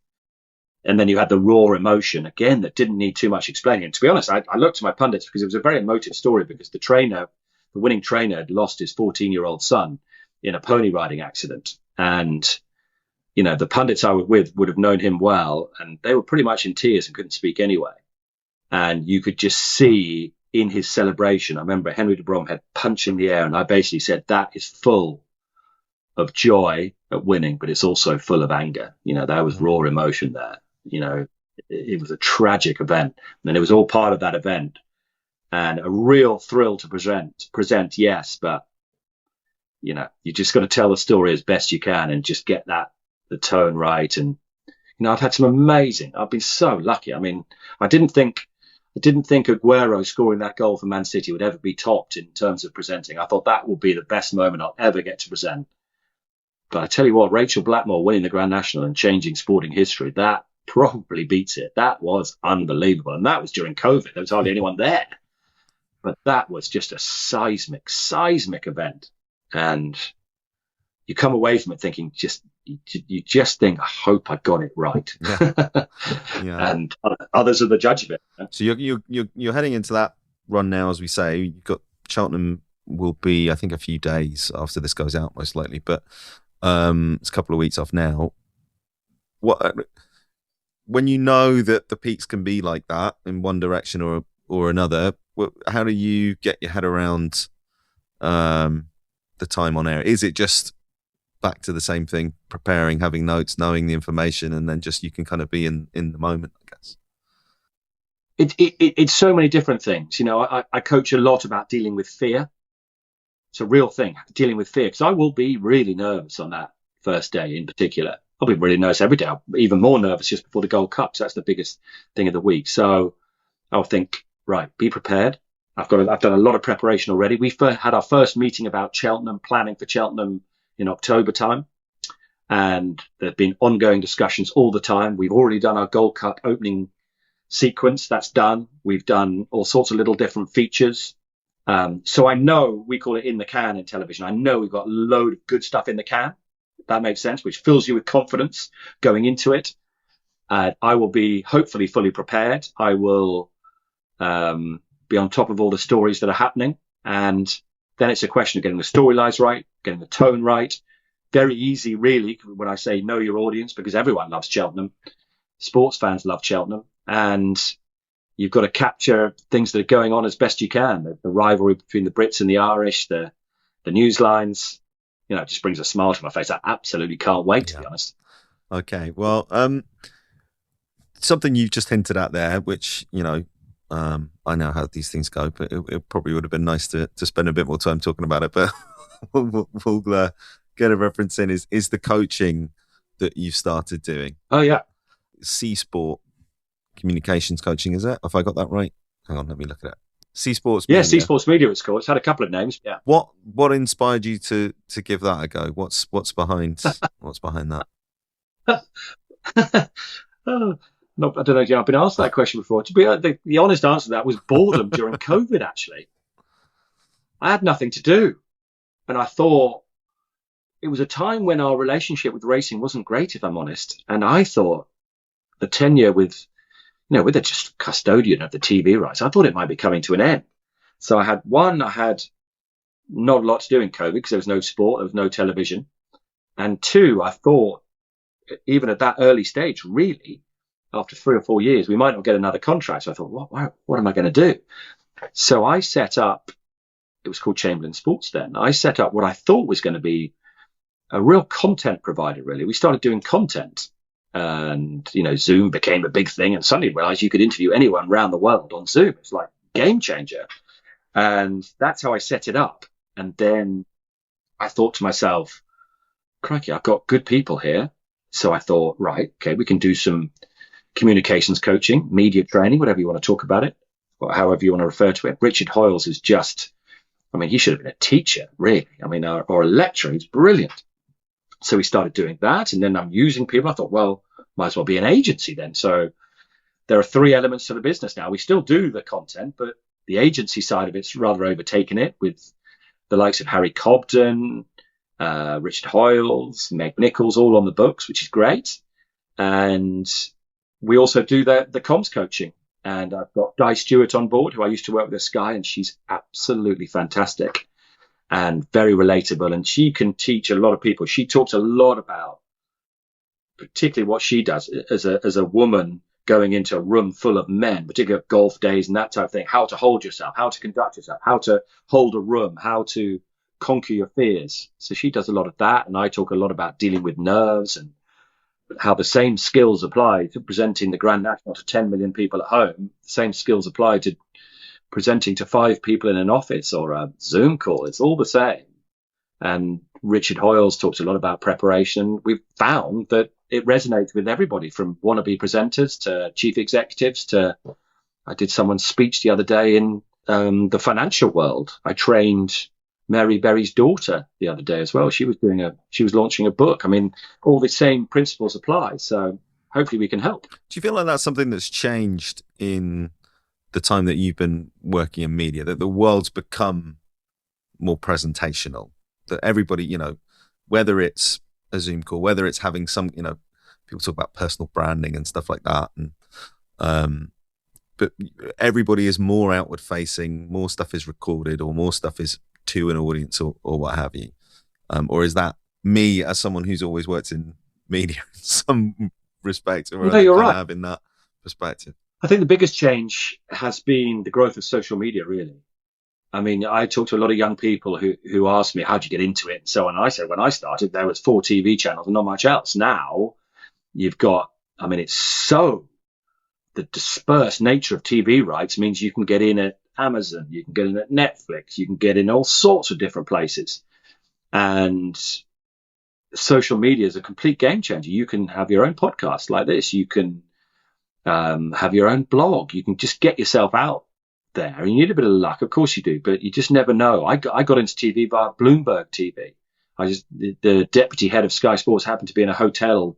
And then you had the raw emotion again that didn't need too much explaining. And to be honest, I looked to my pundits because it was a very emotive story, because the winning trainer, had lost his 14-year-old son in a pony riding accident. And, you know, the pundits I was with would have known him well, and they were pretty much in tears and couldn't speak anyway. And you could just see in his celebration, I remember Henry de Bromhead punching the air, and I basically said, that is full of joy at winning, but it's also full of anger. You know, there was raw emotion there. You know, it was a tragic event, and it was all part of that event, and a real thrill to present, yes, but, you know, you just got to tell the story as best you can and just get the tone right. And, you know, I've been so lucky. I mean, I didn't think Aguero scoring that goal for Man City would ever be topped in terms of presenting. I thought that would be the best moment I'll ever get to present. But I tell you what, Rachel Blackmore winning the Grand National and changing sporting history, that probably beats it. That was unbelievable. And that was during COVID. There was hardly anyone there. But that was just a seismic event. And you come away from it thinking, you just think, I hope I got it right. Yeah. Yeah. And others are the judge of it. So you're heading into that run now, as we say. You've got Cheltenham will be, I think, a few days after this goes out, most likely, but it's a couple of weeks off now. When you know that the peaks can be like that in one direction or another, how do you get your head around the time on air? Is it just back to the same thing, preparing, having notes, knowing the information, and then just you can kind of be in the moment, I guess? It's so many different things. You know, I coach a lot about dealing with fear. It's a real thing, dealing with fear, because I will be really nervous on that first day in particular. I'll be really nervous every day. I'm even more nervous just before the Gold Cup. So that's the biggest thing of the week. So I'll think, right, be prepared. I've done a lot of preparation already. We had our first meeting about Cheltenham, planning for Cheltenham in October time. And there've been ongoing discussions all the time. We've already done our Gold Cup opening sequence. That's done. We've done all sorts of little different features. So I know, we call it in the can in television. I know we've got a load of good stuff in the can. That makes sense, which fills you with confidence going into it. I will be hopefully fully prepared. I will be on top of all the stories that are happening. And then it's a question of getting the storylines right, getting the tone right. Very easy, really, when I say know your audience, because everyone loves Cheltenham. Sports fans love Cheltenham. And you've got to capture things that are going on as best you can. The rivalry between the Brits and the Irish, the news lines. You know, it just brings a smile to my face. I absolutely can't wait, to be honest. Okay, well, something you've just hinted at there, which, you know, I know how these things go, but it probably would have been nice to spend a bit more time talking about it. But we'll get a reference in is the coaching that you've started doing. Oh, yeah. C-Sport communications coaching, is it? Have I got that right? Hang on, let me look at it. C-Sports Media. Yeah, C-Sports Media it's called. It's had a couple of names. Yeah. What inspired you to give that a go? What's behind that? No, I don't know. I've been asked that question before. To be the honest answer to that was boredom during COVID. Actually, I had nothing to do, and I thought it was a time when our relationship with racing wasn't great, if I'm honest. And I thought the tenure with the just custodian of the TV rights, I thought it might be coming to an end. So I had not a lot to do in COVID because there was no sport, there was no television. And two, I thought, even at that early stage, really, after 3 or 4 years, we might not get another contract. So I thought, what am I going to do? So I set up, it was called Chamberlin Sports then. I set up what I thought was going to be a real content provider, really. We started doing content. And, Zoom became a big thing, and suddenly realized you could interview anyone around the world on Zoom. It's like a game changer. And that's how I set it up. And then I thought to myself, crikey, I've got good people here. So I thought, right, okay, we can do some communications coaching, media training, whatever you want to talk about it, or however you want to refer to it. Richard Hoyles is he should have been a teacher, really. Or a lecturer. He's brilliant. So we started doing that, and then I'm using people. I thought, well, might as well be an agency then. So there are three elements to the business now. We still do the content, but the agency side of it's rather overtaken it, with the likes of Harry Cobden, Richard Hoyles, Meg Nichols, all on the books, which is great. And we also do the comms coaching. And I've got Di Stewart on board, who I used to work with at Sky, and she's absolutely fantastic and very relatable. And she can teach a lot of people. She talks a lot about particularly what she does as a woman going into a room full of men, particularly golf days and that type of thing, how to hold yourself, how to conduct yourself, how to hold a room, how to conquer your fears. So she does a lot of that. And I talk a lot about dealing with nerves and how the same skills apply to presenting the Grand National to 10 million people at home. The same skills apply to presenting to 5 people in an office or a Zoom call. It's all the same. And Richard Hoyles talks a lot about preparation. We've found that it resonates with everybody, from wannabe presenters to chief executives to, I did someone's speech the other day in the financial world. I trained Mary Berry's daughter the other day as well. She was launching a book. I mean, all the same principles apply. So hopefully we can help. Do you feel like that's something that's changed in the time that you've been working in media, that the world's become more presentational, that everybody, you know, whether it's a Zoom call, whether it's having some, you know, people talk about personal branding and stuff like that. And, but everybody is more outward facing, more stuff is recorded, or more stuff is to an audience, or what have you. Or is that me as someone who's always worked in media in some respect, or no, you're right, having that perspective? I think the biggest change has been the growth of social media, really. I mean, I talk to a lot of young people who ask me, how'd you get into it? And so on. And I said, when I started, there was 4 TV channels and not much else. Now you've got, I mean, it's so, the dispersed nature of TV rights means you can get in at Amazon, you can get in at Netflix, you can get in all sorts of different places. And social media is a complete game changer. You can have your own podcast like this. You can have your own blog. You can just get yourself out there. And you need a bit of luck, of course you do, but you just never know. I got into TV via Bloomberg TV. The deputy head of Sky Sports happened to be in a hotel,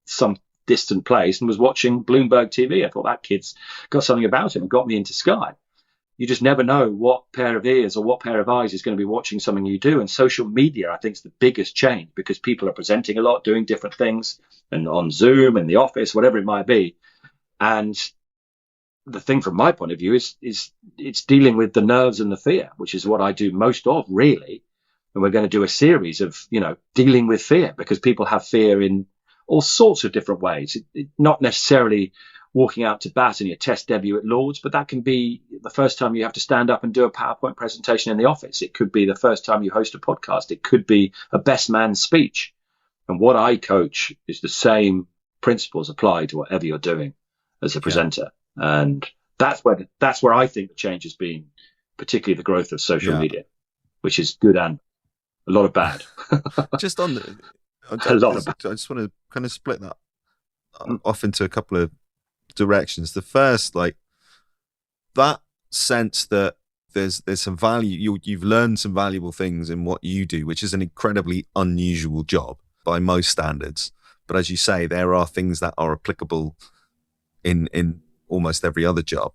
some distant place, and was watching Bloomberg TV. I thought, that kid's got something about him, and got me into Sky. You just never know what pair of ears or what pair of eyes is going to be watching something you do. And social media, I think, is the biggest change, because people are presenting a lot, doing different things, and on Zoom, in the office, whatever it might be. And the thing from my point of view is it's dealing with the nerves and the fear, which is what I do most of, really. And we're going to do a series of, you know, dealing with fear, because people have fear in all sorts of different ways. Not necessarily walking out to bat in your test debut at Lord's, but that can be the first time you have to stand up and do a PowerPoint presentation in the office. It could be the first time you host a podcast. It could be a best man speech. And what I coach is the same principles apply to whatever you're doing as a presenter. And that's where I think the change has been, particularly the growth of social media, which is good and a lot of bad. Just on the, a lot of bad. I just want to kind of split that off into a couple of directions. The first, like, that sense that there's some value, you've learned some valuable things in what you do, which is an incredibly unusual job by most standards. But as you say, there are things that are applicable in almost every other job.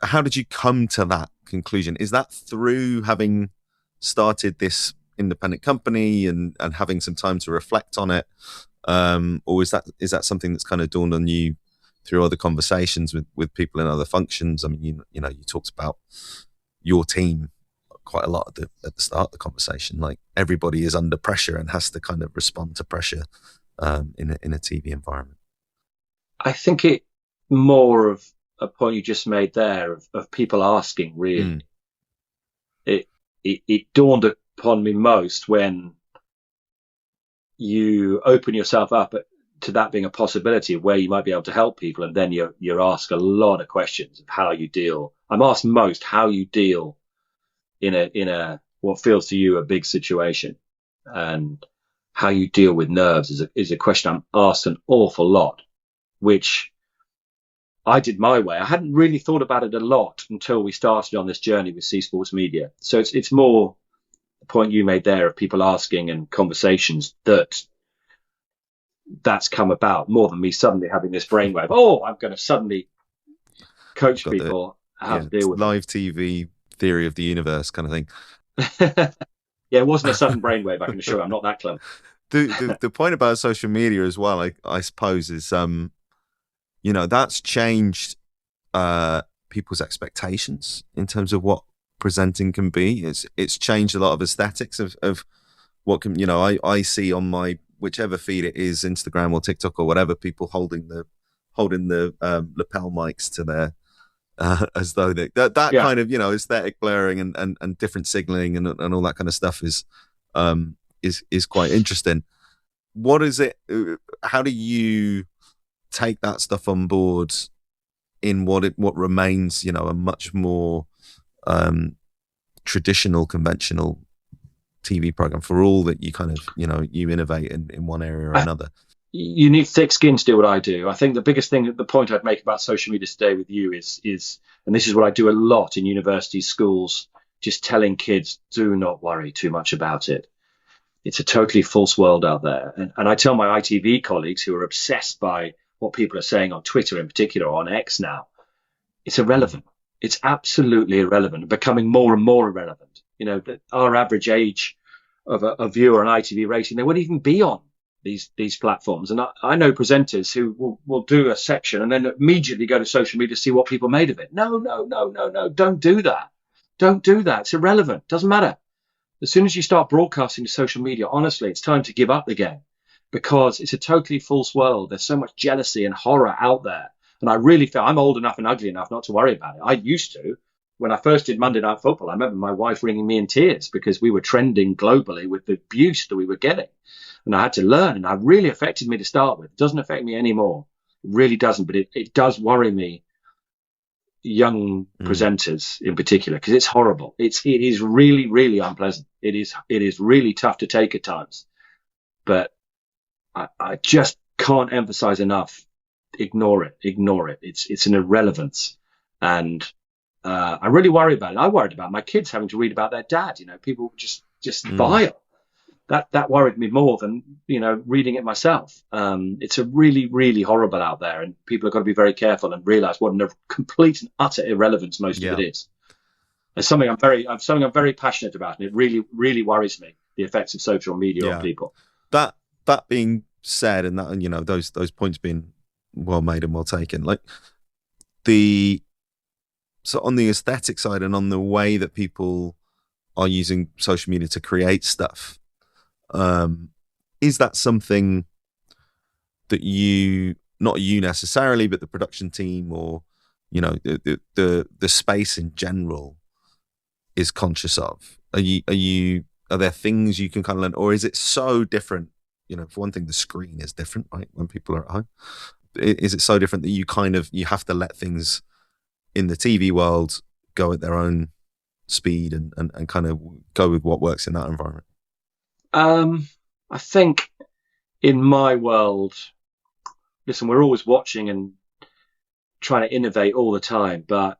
How did you come to that conclusion? Is that through having started this independent company and having some time to reflect on it? Or is that something that's kind of dawned on you through other conversations with people in other functions? I mean, you know, you talked about your team quite a lot at the start of the conversation. Like, everybody is under pressure and has to kind of respond to pressure in a TV environment. I think it more of a point you just made there of people asking, really. It dawned upon me most when you open yourself up to that being a possibility of where you might be able to help people, and then you're asked a lot of questions of how you deal. I'm asked most how you deal in a what feels to you a big situation, and how you deal with nerves is a question I'm asked an awful lot, which I did my way. I hadn't really thought about it a lot until we started on this journey with C Sports Media. So it's more the point you made there of people asking and conversations that that's come about more than me suddenly having this brainwave. Oh, I'm going to suddenly coach people how to deal with live TV theory of the universe kind of thing. Yeah, it wasn't a sudden brainwave, I can assure you. I'm not that clever. The point about social media as well, I suppose, is that's changed people's expectations in terms of what presenting can be. It's changed a lot of aesthetics of what can, I see on my whichever feed it is, Instagram or TikTok or whatever, people holding the lapel mics to their as though that kind of aesthetic blurring and different signaling and all that kind of stuff is quite interesting. What is it? How do you take that stuff on board in what remains, a much more traditional, conventional TV program, for all that you kind of you innovate in one area or another? You need thick skin to do what I do. I think the biggest thing, the point I'd make about social media today with you is, and this is what I do a lot in universities, schools, just telling kids, do not worry too much about it. It's a totally false world out there. And I tell my ITV colleagues who are obsessed by what people are saying on Twitter in particular, or on X now, it's irrelevant. It's absolutely irrelevant, becoming more and more irrelevant. Our average age of a viewer on ITV racing, they wouldn't even be on these platforms. And I know presenters who will do a section and then immediately go to social media to see what people made of it. No, don't do that. Don't do that. It's irrelevant. Doesn't matter. As soon as you start broadcasting to social media, honestly, it's time to give up the game, because it's a totally false world. There's so much jealousy and horror out there. And I really feel I'm old enough and ugly enough not to worry about it. I used to. When I first did Monday Night Football, I remember my wife ringing me in tears because we were trending globally with the abuse that we were getting. And I had to learn, and it really affected me to start with. It doesn't affect me anymore. It really doesn't, but it does worry me, young presenters in particular, because it's horrible. It is really, really unpleasant. It is really tough to take at times. But I just can't emphasize enough, ignore it. It's an irrelevance. And I really worry about it. I worried about my kids having to read about their dad. People just vile. That worried me more than reading it myself. It's a really, really horrible out there, and people have got to be very careful and realize what a complete and utter irrelevance most of it is. It's something I'm very passionate about, and it really, really worries me, the effects of social media on people. That being said, and that those points being well made and well taken, so on the aesthetic side and on the way that people are using social media to create stuff, is that something that not you necessarily, but the production team or the space in general is conscious of? Are there things you can kind of learn, or is it so different? For one thing, the screen is different, right? When people are at home, is it so different that you have to let things in the TV world go at their own speed and kind of go with what works in that environment? I think in my world, listen, we're always watching and trying to innovate all the time, but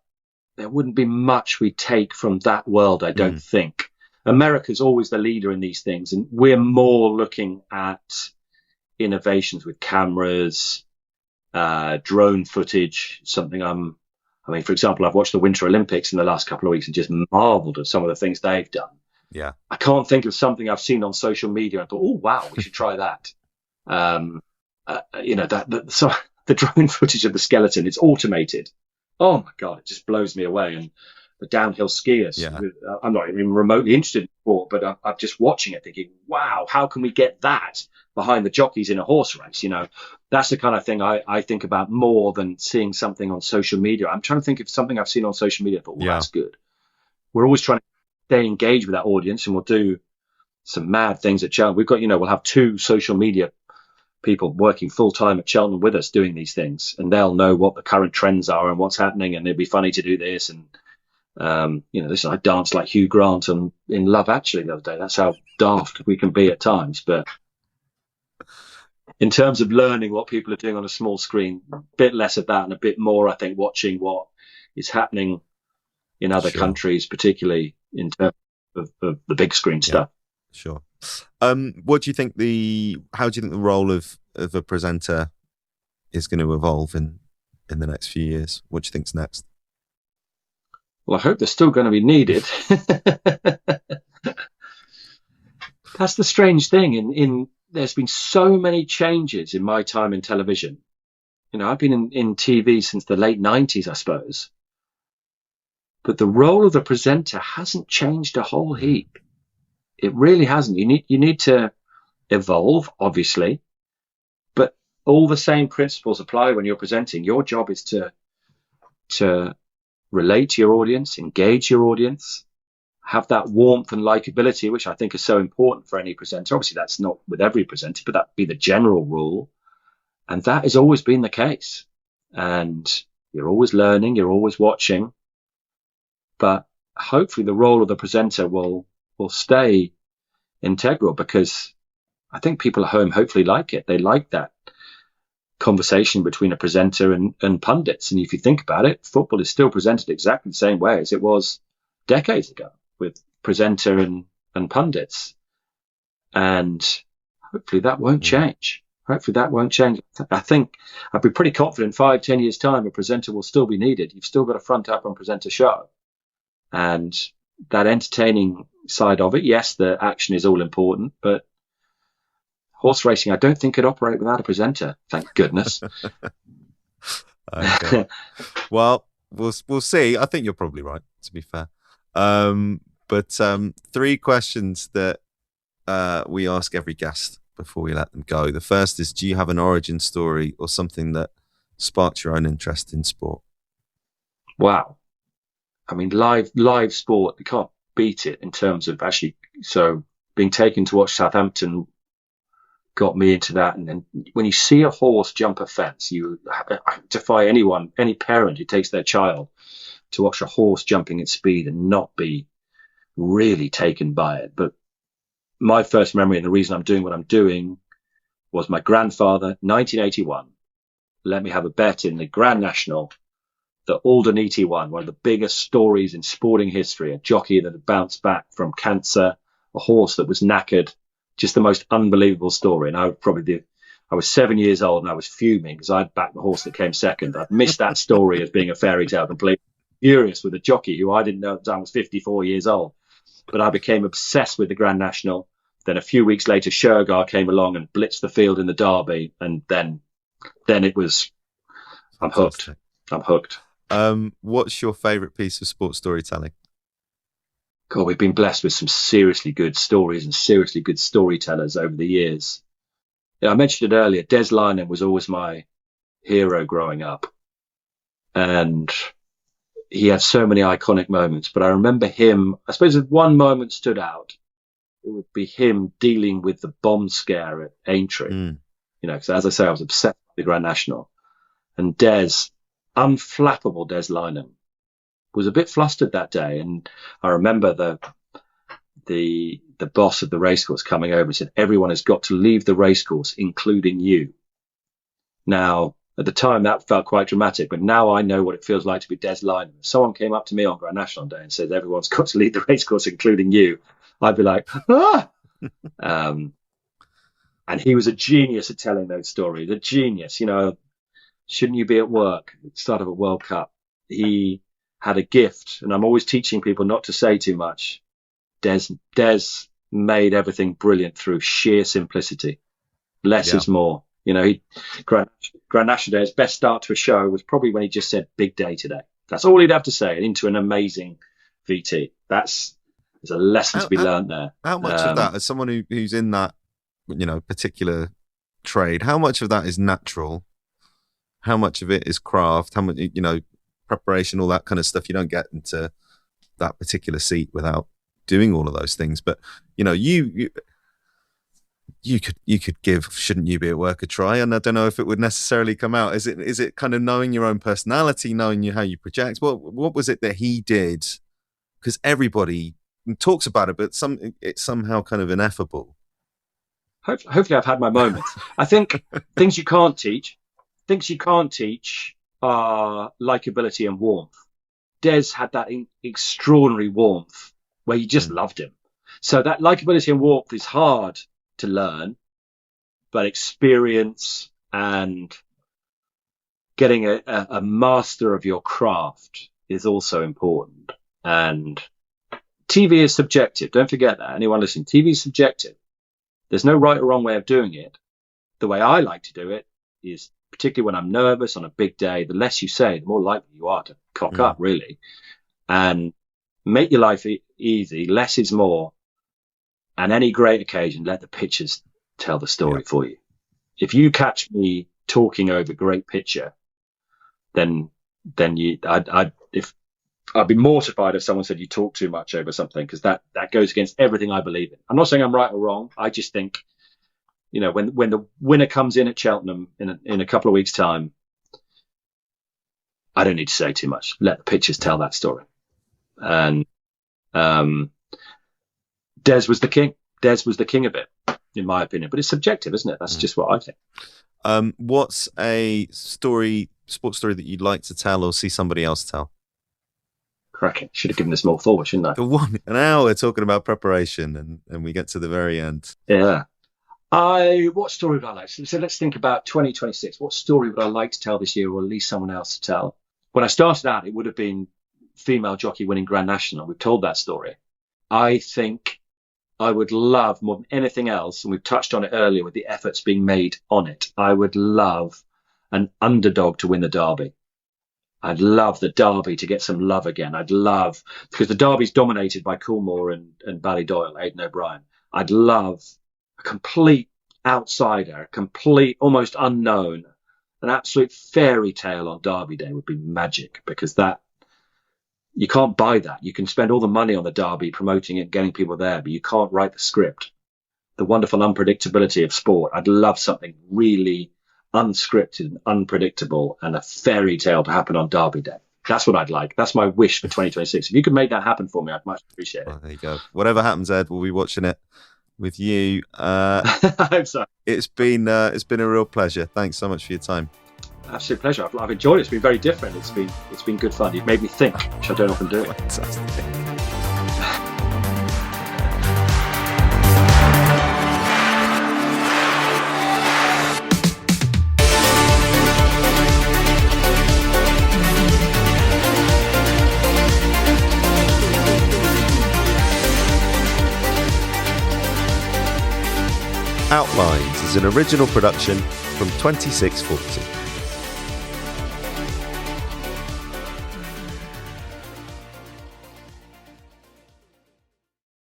there wouldn't be much we take from that world, I don't think. America's always the leader in these things, and we're more looking at innovations with cameras, drone footage, something for example, I've watched the Winter Olympics in the last couple of weeks and just marveled at some of the things they've done. Yeah, I can't think of something I've seen on social media and thought, oh wow, we should try that. So the drone footage of the skeleton, it's automated. Oh my god, it just blows me away. And the downhill skiers, I'm not even remotely interested in sport, but I'm just watching it thinking, wow, how can we get that behind the jockeys in a horse race? That's the kind of thing I think about more than seeing something on social media. I'm trying to think of something I've seen on social media, but that's good. We're always trying to stay engaged with that audience, and we'll do some mad things at Cheltenham. We've got, we'll have 2 social media people working full time at Cheltenham with us doing these things, and they'll know what the current trends are and what's happening, and it'd be funny to do this. And I danced like Hugh Grant in Love Actually the other day. That's how daft we can be at times. But in terms of learning what people are doing on a small screen, a bit less of that and a bit more, I think, watching what is happening in other countries, particularly in terms of the big screen stuff. Sure. How do you think the role of of a presenter is going to evolve in the next few years? What do you think's next? Well, I hope they're still going to be needed. That's the strange thing. In there's been so many changes in my time in television. I've been in TV since the late 90s, I suppose. But the role of the presenter hasn't changed a whole heap. It really hasn't. You need to evolve, obviously, but all the same principles apply when you're presenting. Your job is to relate to your audience, engage your audience, have that warmth and likability, which I think is so important for any presenter. Obviously, that's not with every presenter, but that'd be the general rule. And that has always been the case. And you're always learning, you're always watching. But hopefully the role of the presenter will stay integral, because I think people at home hopefully like it. They like that conversation between a presenter and pundits. And if you think about it, football is still presented exactly the same way as it was decades ago, with presenter and pundits. And hopefully that won't change. Hopefully that won't change. I think I'd be pretty confident 5-10 years time, a presenter will still be needed. You've still got to front up and present a show. And that entertaining side of it, yes, the action is all important, but horse racing, I don't think could operate without a presenter. Thank goodness. Okay. Well, we'll see. I think you're probably right, to be fair. But 3 questions that we ask every guest before we let them go. The first is, do you have an origin story or something that sparked your own interest in sport? Wow. I mean, live sport, you can't beat it in terms of actually. So being taken to watch Southampton got me into that. And then when you see a horse jump a fence, I defy anyone, any parent who takes their child to watch a horse jumping at speed and not be really taken by it. But my first memory, and the reason I'm doing what I'm doing, was my grandfather, 1981, let me have a bet in the Grand National that Aldeniti won, one of the biggest stories in sporting history, a jockey that had bounced back from cancer, a horse that was knackered, just the most unbelievable story. And I was 7 years old and I was fuming because I'd backed the horse that came second. I'd missed that story as being a fairy tale completely. Furious with a jockey who I didn't know at the time was 54 years old. But I became obsessed with the Grand National. Then a few weeks later, Shergar came along and blitzed the field in the Derby. And then it was, I'm hooked. I'm hooked. What's your favourite piece of sports storytelling? God, we've been blessed with some seriously good stories and seriously good storytellers over the years. I mentioned it earlier. Des Lynam was always my hero growing up. And he had so many iconic moments. But I remember him, I suppose if one moment stood out, it would be him dealing with the bomb scare at Aintree. Because as I say, I was obsessed with the Grand National. And unflappable Des Lynam, was a bit flustered that day. And I remember the boss of the racecourse coming over and said, everyone has got to leave the racecourse, including you. Now, at the time, that felt quite dramatic, but now I know what it feels like to be Des Lynam. If someone came up to me on Grand National Day and said, everyone's got to leave the racecourse, including you, I'd be like, ah! And he was a genius at telling those stories, a genius. Shouldn't you be at work at the start of a World Cup? He had a gift, and I'm always teaching people not to say too much. Des made everything brilliant through sheer simplicity. Less is more. Grand National Day's best start to a show was probably when he just said, big day today. That's all he'd have to say, into an amazing VT. There's a lesson to be learned there. How much of that, as someone who's in that, particular trade, how much of that is natural? How much of it is craft? How much, preparation, all that kind of stuff? You don't get into that particular seat without doing all of those things. But you could give "Shouldn't You Be at Work" a try, and I don't know if it would necessarily come out. Is it kind of knowing your own personality, knowing how you project? What was it that he did? Because everybody talks about it, but it's somehow kind of ineffable. Hopefully, I've had my moments. I think things you can't teach are likability and warmth. Des had that extraordinary warmth where you just loved him. So that likability and warmth is hard to learn, but experience and getting a master of your craft is also important. And TV is subjective. Don't forget that. Anyone listening, TV is subjective. There's no right or wrong way of doing it. The way I like to do it is, particularly when I'm nervous on a big day, the less you say, the more likely you are to cock up, really. And make your life easy. Less is more. And any great occasion, let the pictures tell the story for you. If you catch me talking over great picture, then I'd be mortified if someone said you talk too much over something, because that goes against everything I believe in. I'm not saying I'm right or wrong. I just think, when the winner comes in at Cheltenham in a couple of weeks' time, I don't need to say too much. Let the pictures tell that story. And Des was the king. Des was the king of it, in my opinion. But it's subjective, isn't it? That's just what I think. What's a sports story that you'd like to tell or see somebody else tell? Cracking. Should have given this more thought, shouldn't I? An hour talking about preparation and we get to the very end. Yeah. What story would I like? So let's think about 2026. What story would I like to tell this year, or at least someone else to tell? When I started out, it would have been female jockey winning Grand National. We've told that story. I think I would love, more than anything else, and we've touched on it earlier with the efforts being made on it, I would love an underdog to win the Derby. I'd love the Derby to get some love again. Because the Derby's dominated by Coolmore and Ballydoyle, Aidan O'Brien. I'd love a complete outsider, a complete, almost unknown, an absolute fairy tale on Derby Day would be magic, because you can't buy that. You can spend all the money on the Derby, promoting it, getting people there, but you can't write the script. The wonderful unpredictability of sport. I'd love something really unscripted and unpredictable and a fairy tale to happen on Derby Day. That's what I'd like. That's my wish for 2026. If you could make that happen for me, I'd much appreciate it. Well, there you go. Whatever happens, Ed, we'll be watching it with you. I hope so. It's been a real pleasure. Thanks so much for your time. Absolute pleasure. I've enjoyed it. It's been very different. It's been good fun. You've made me think, which I don't often do. Fantastic. Outlines is an original production from 2640.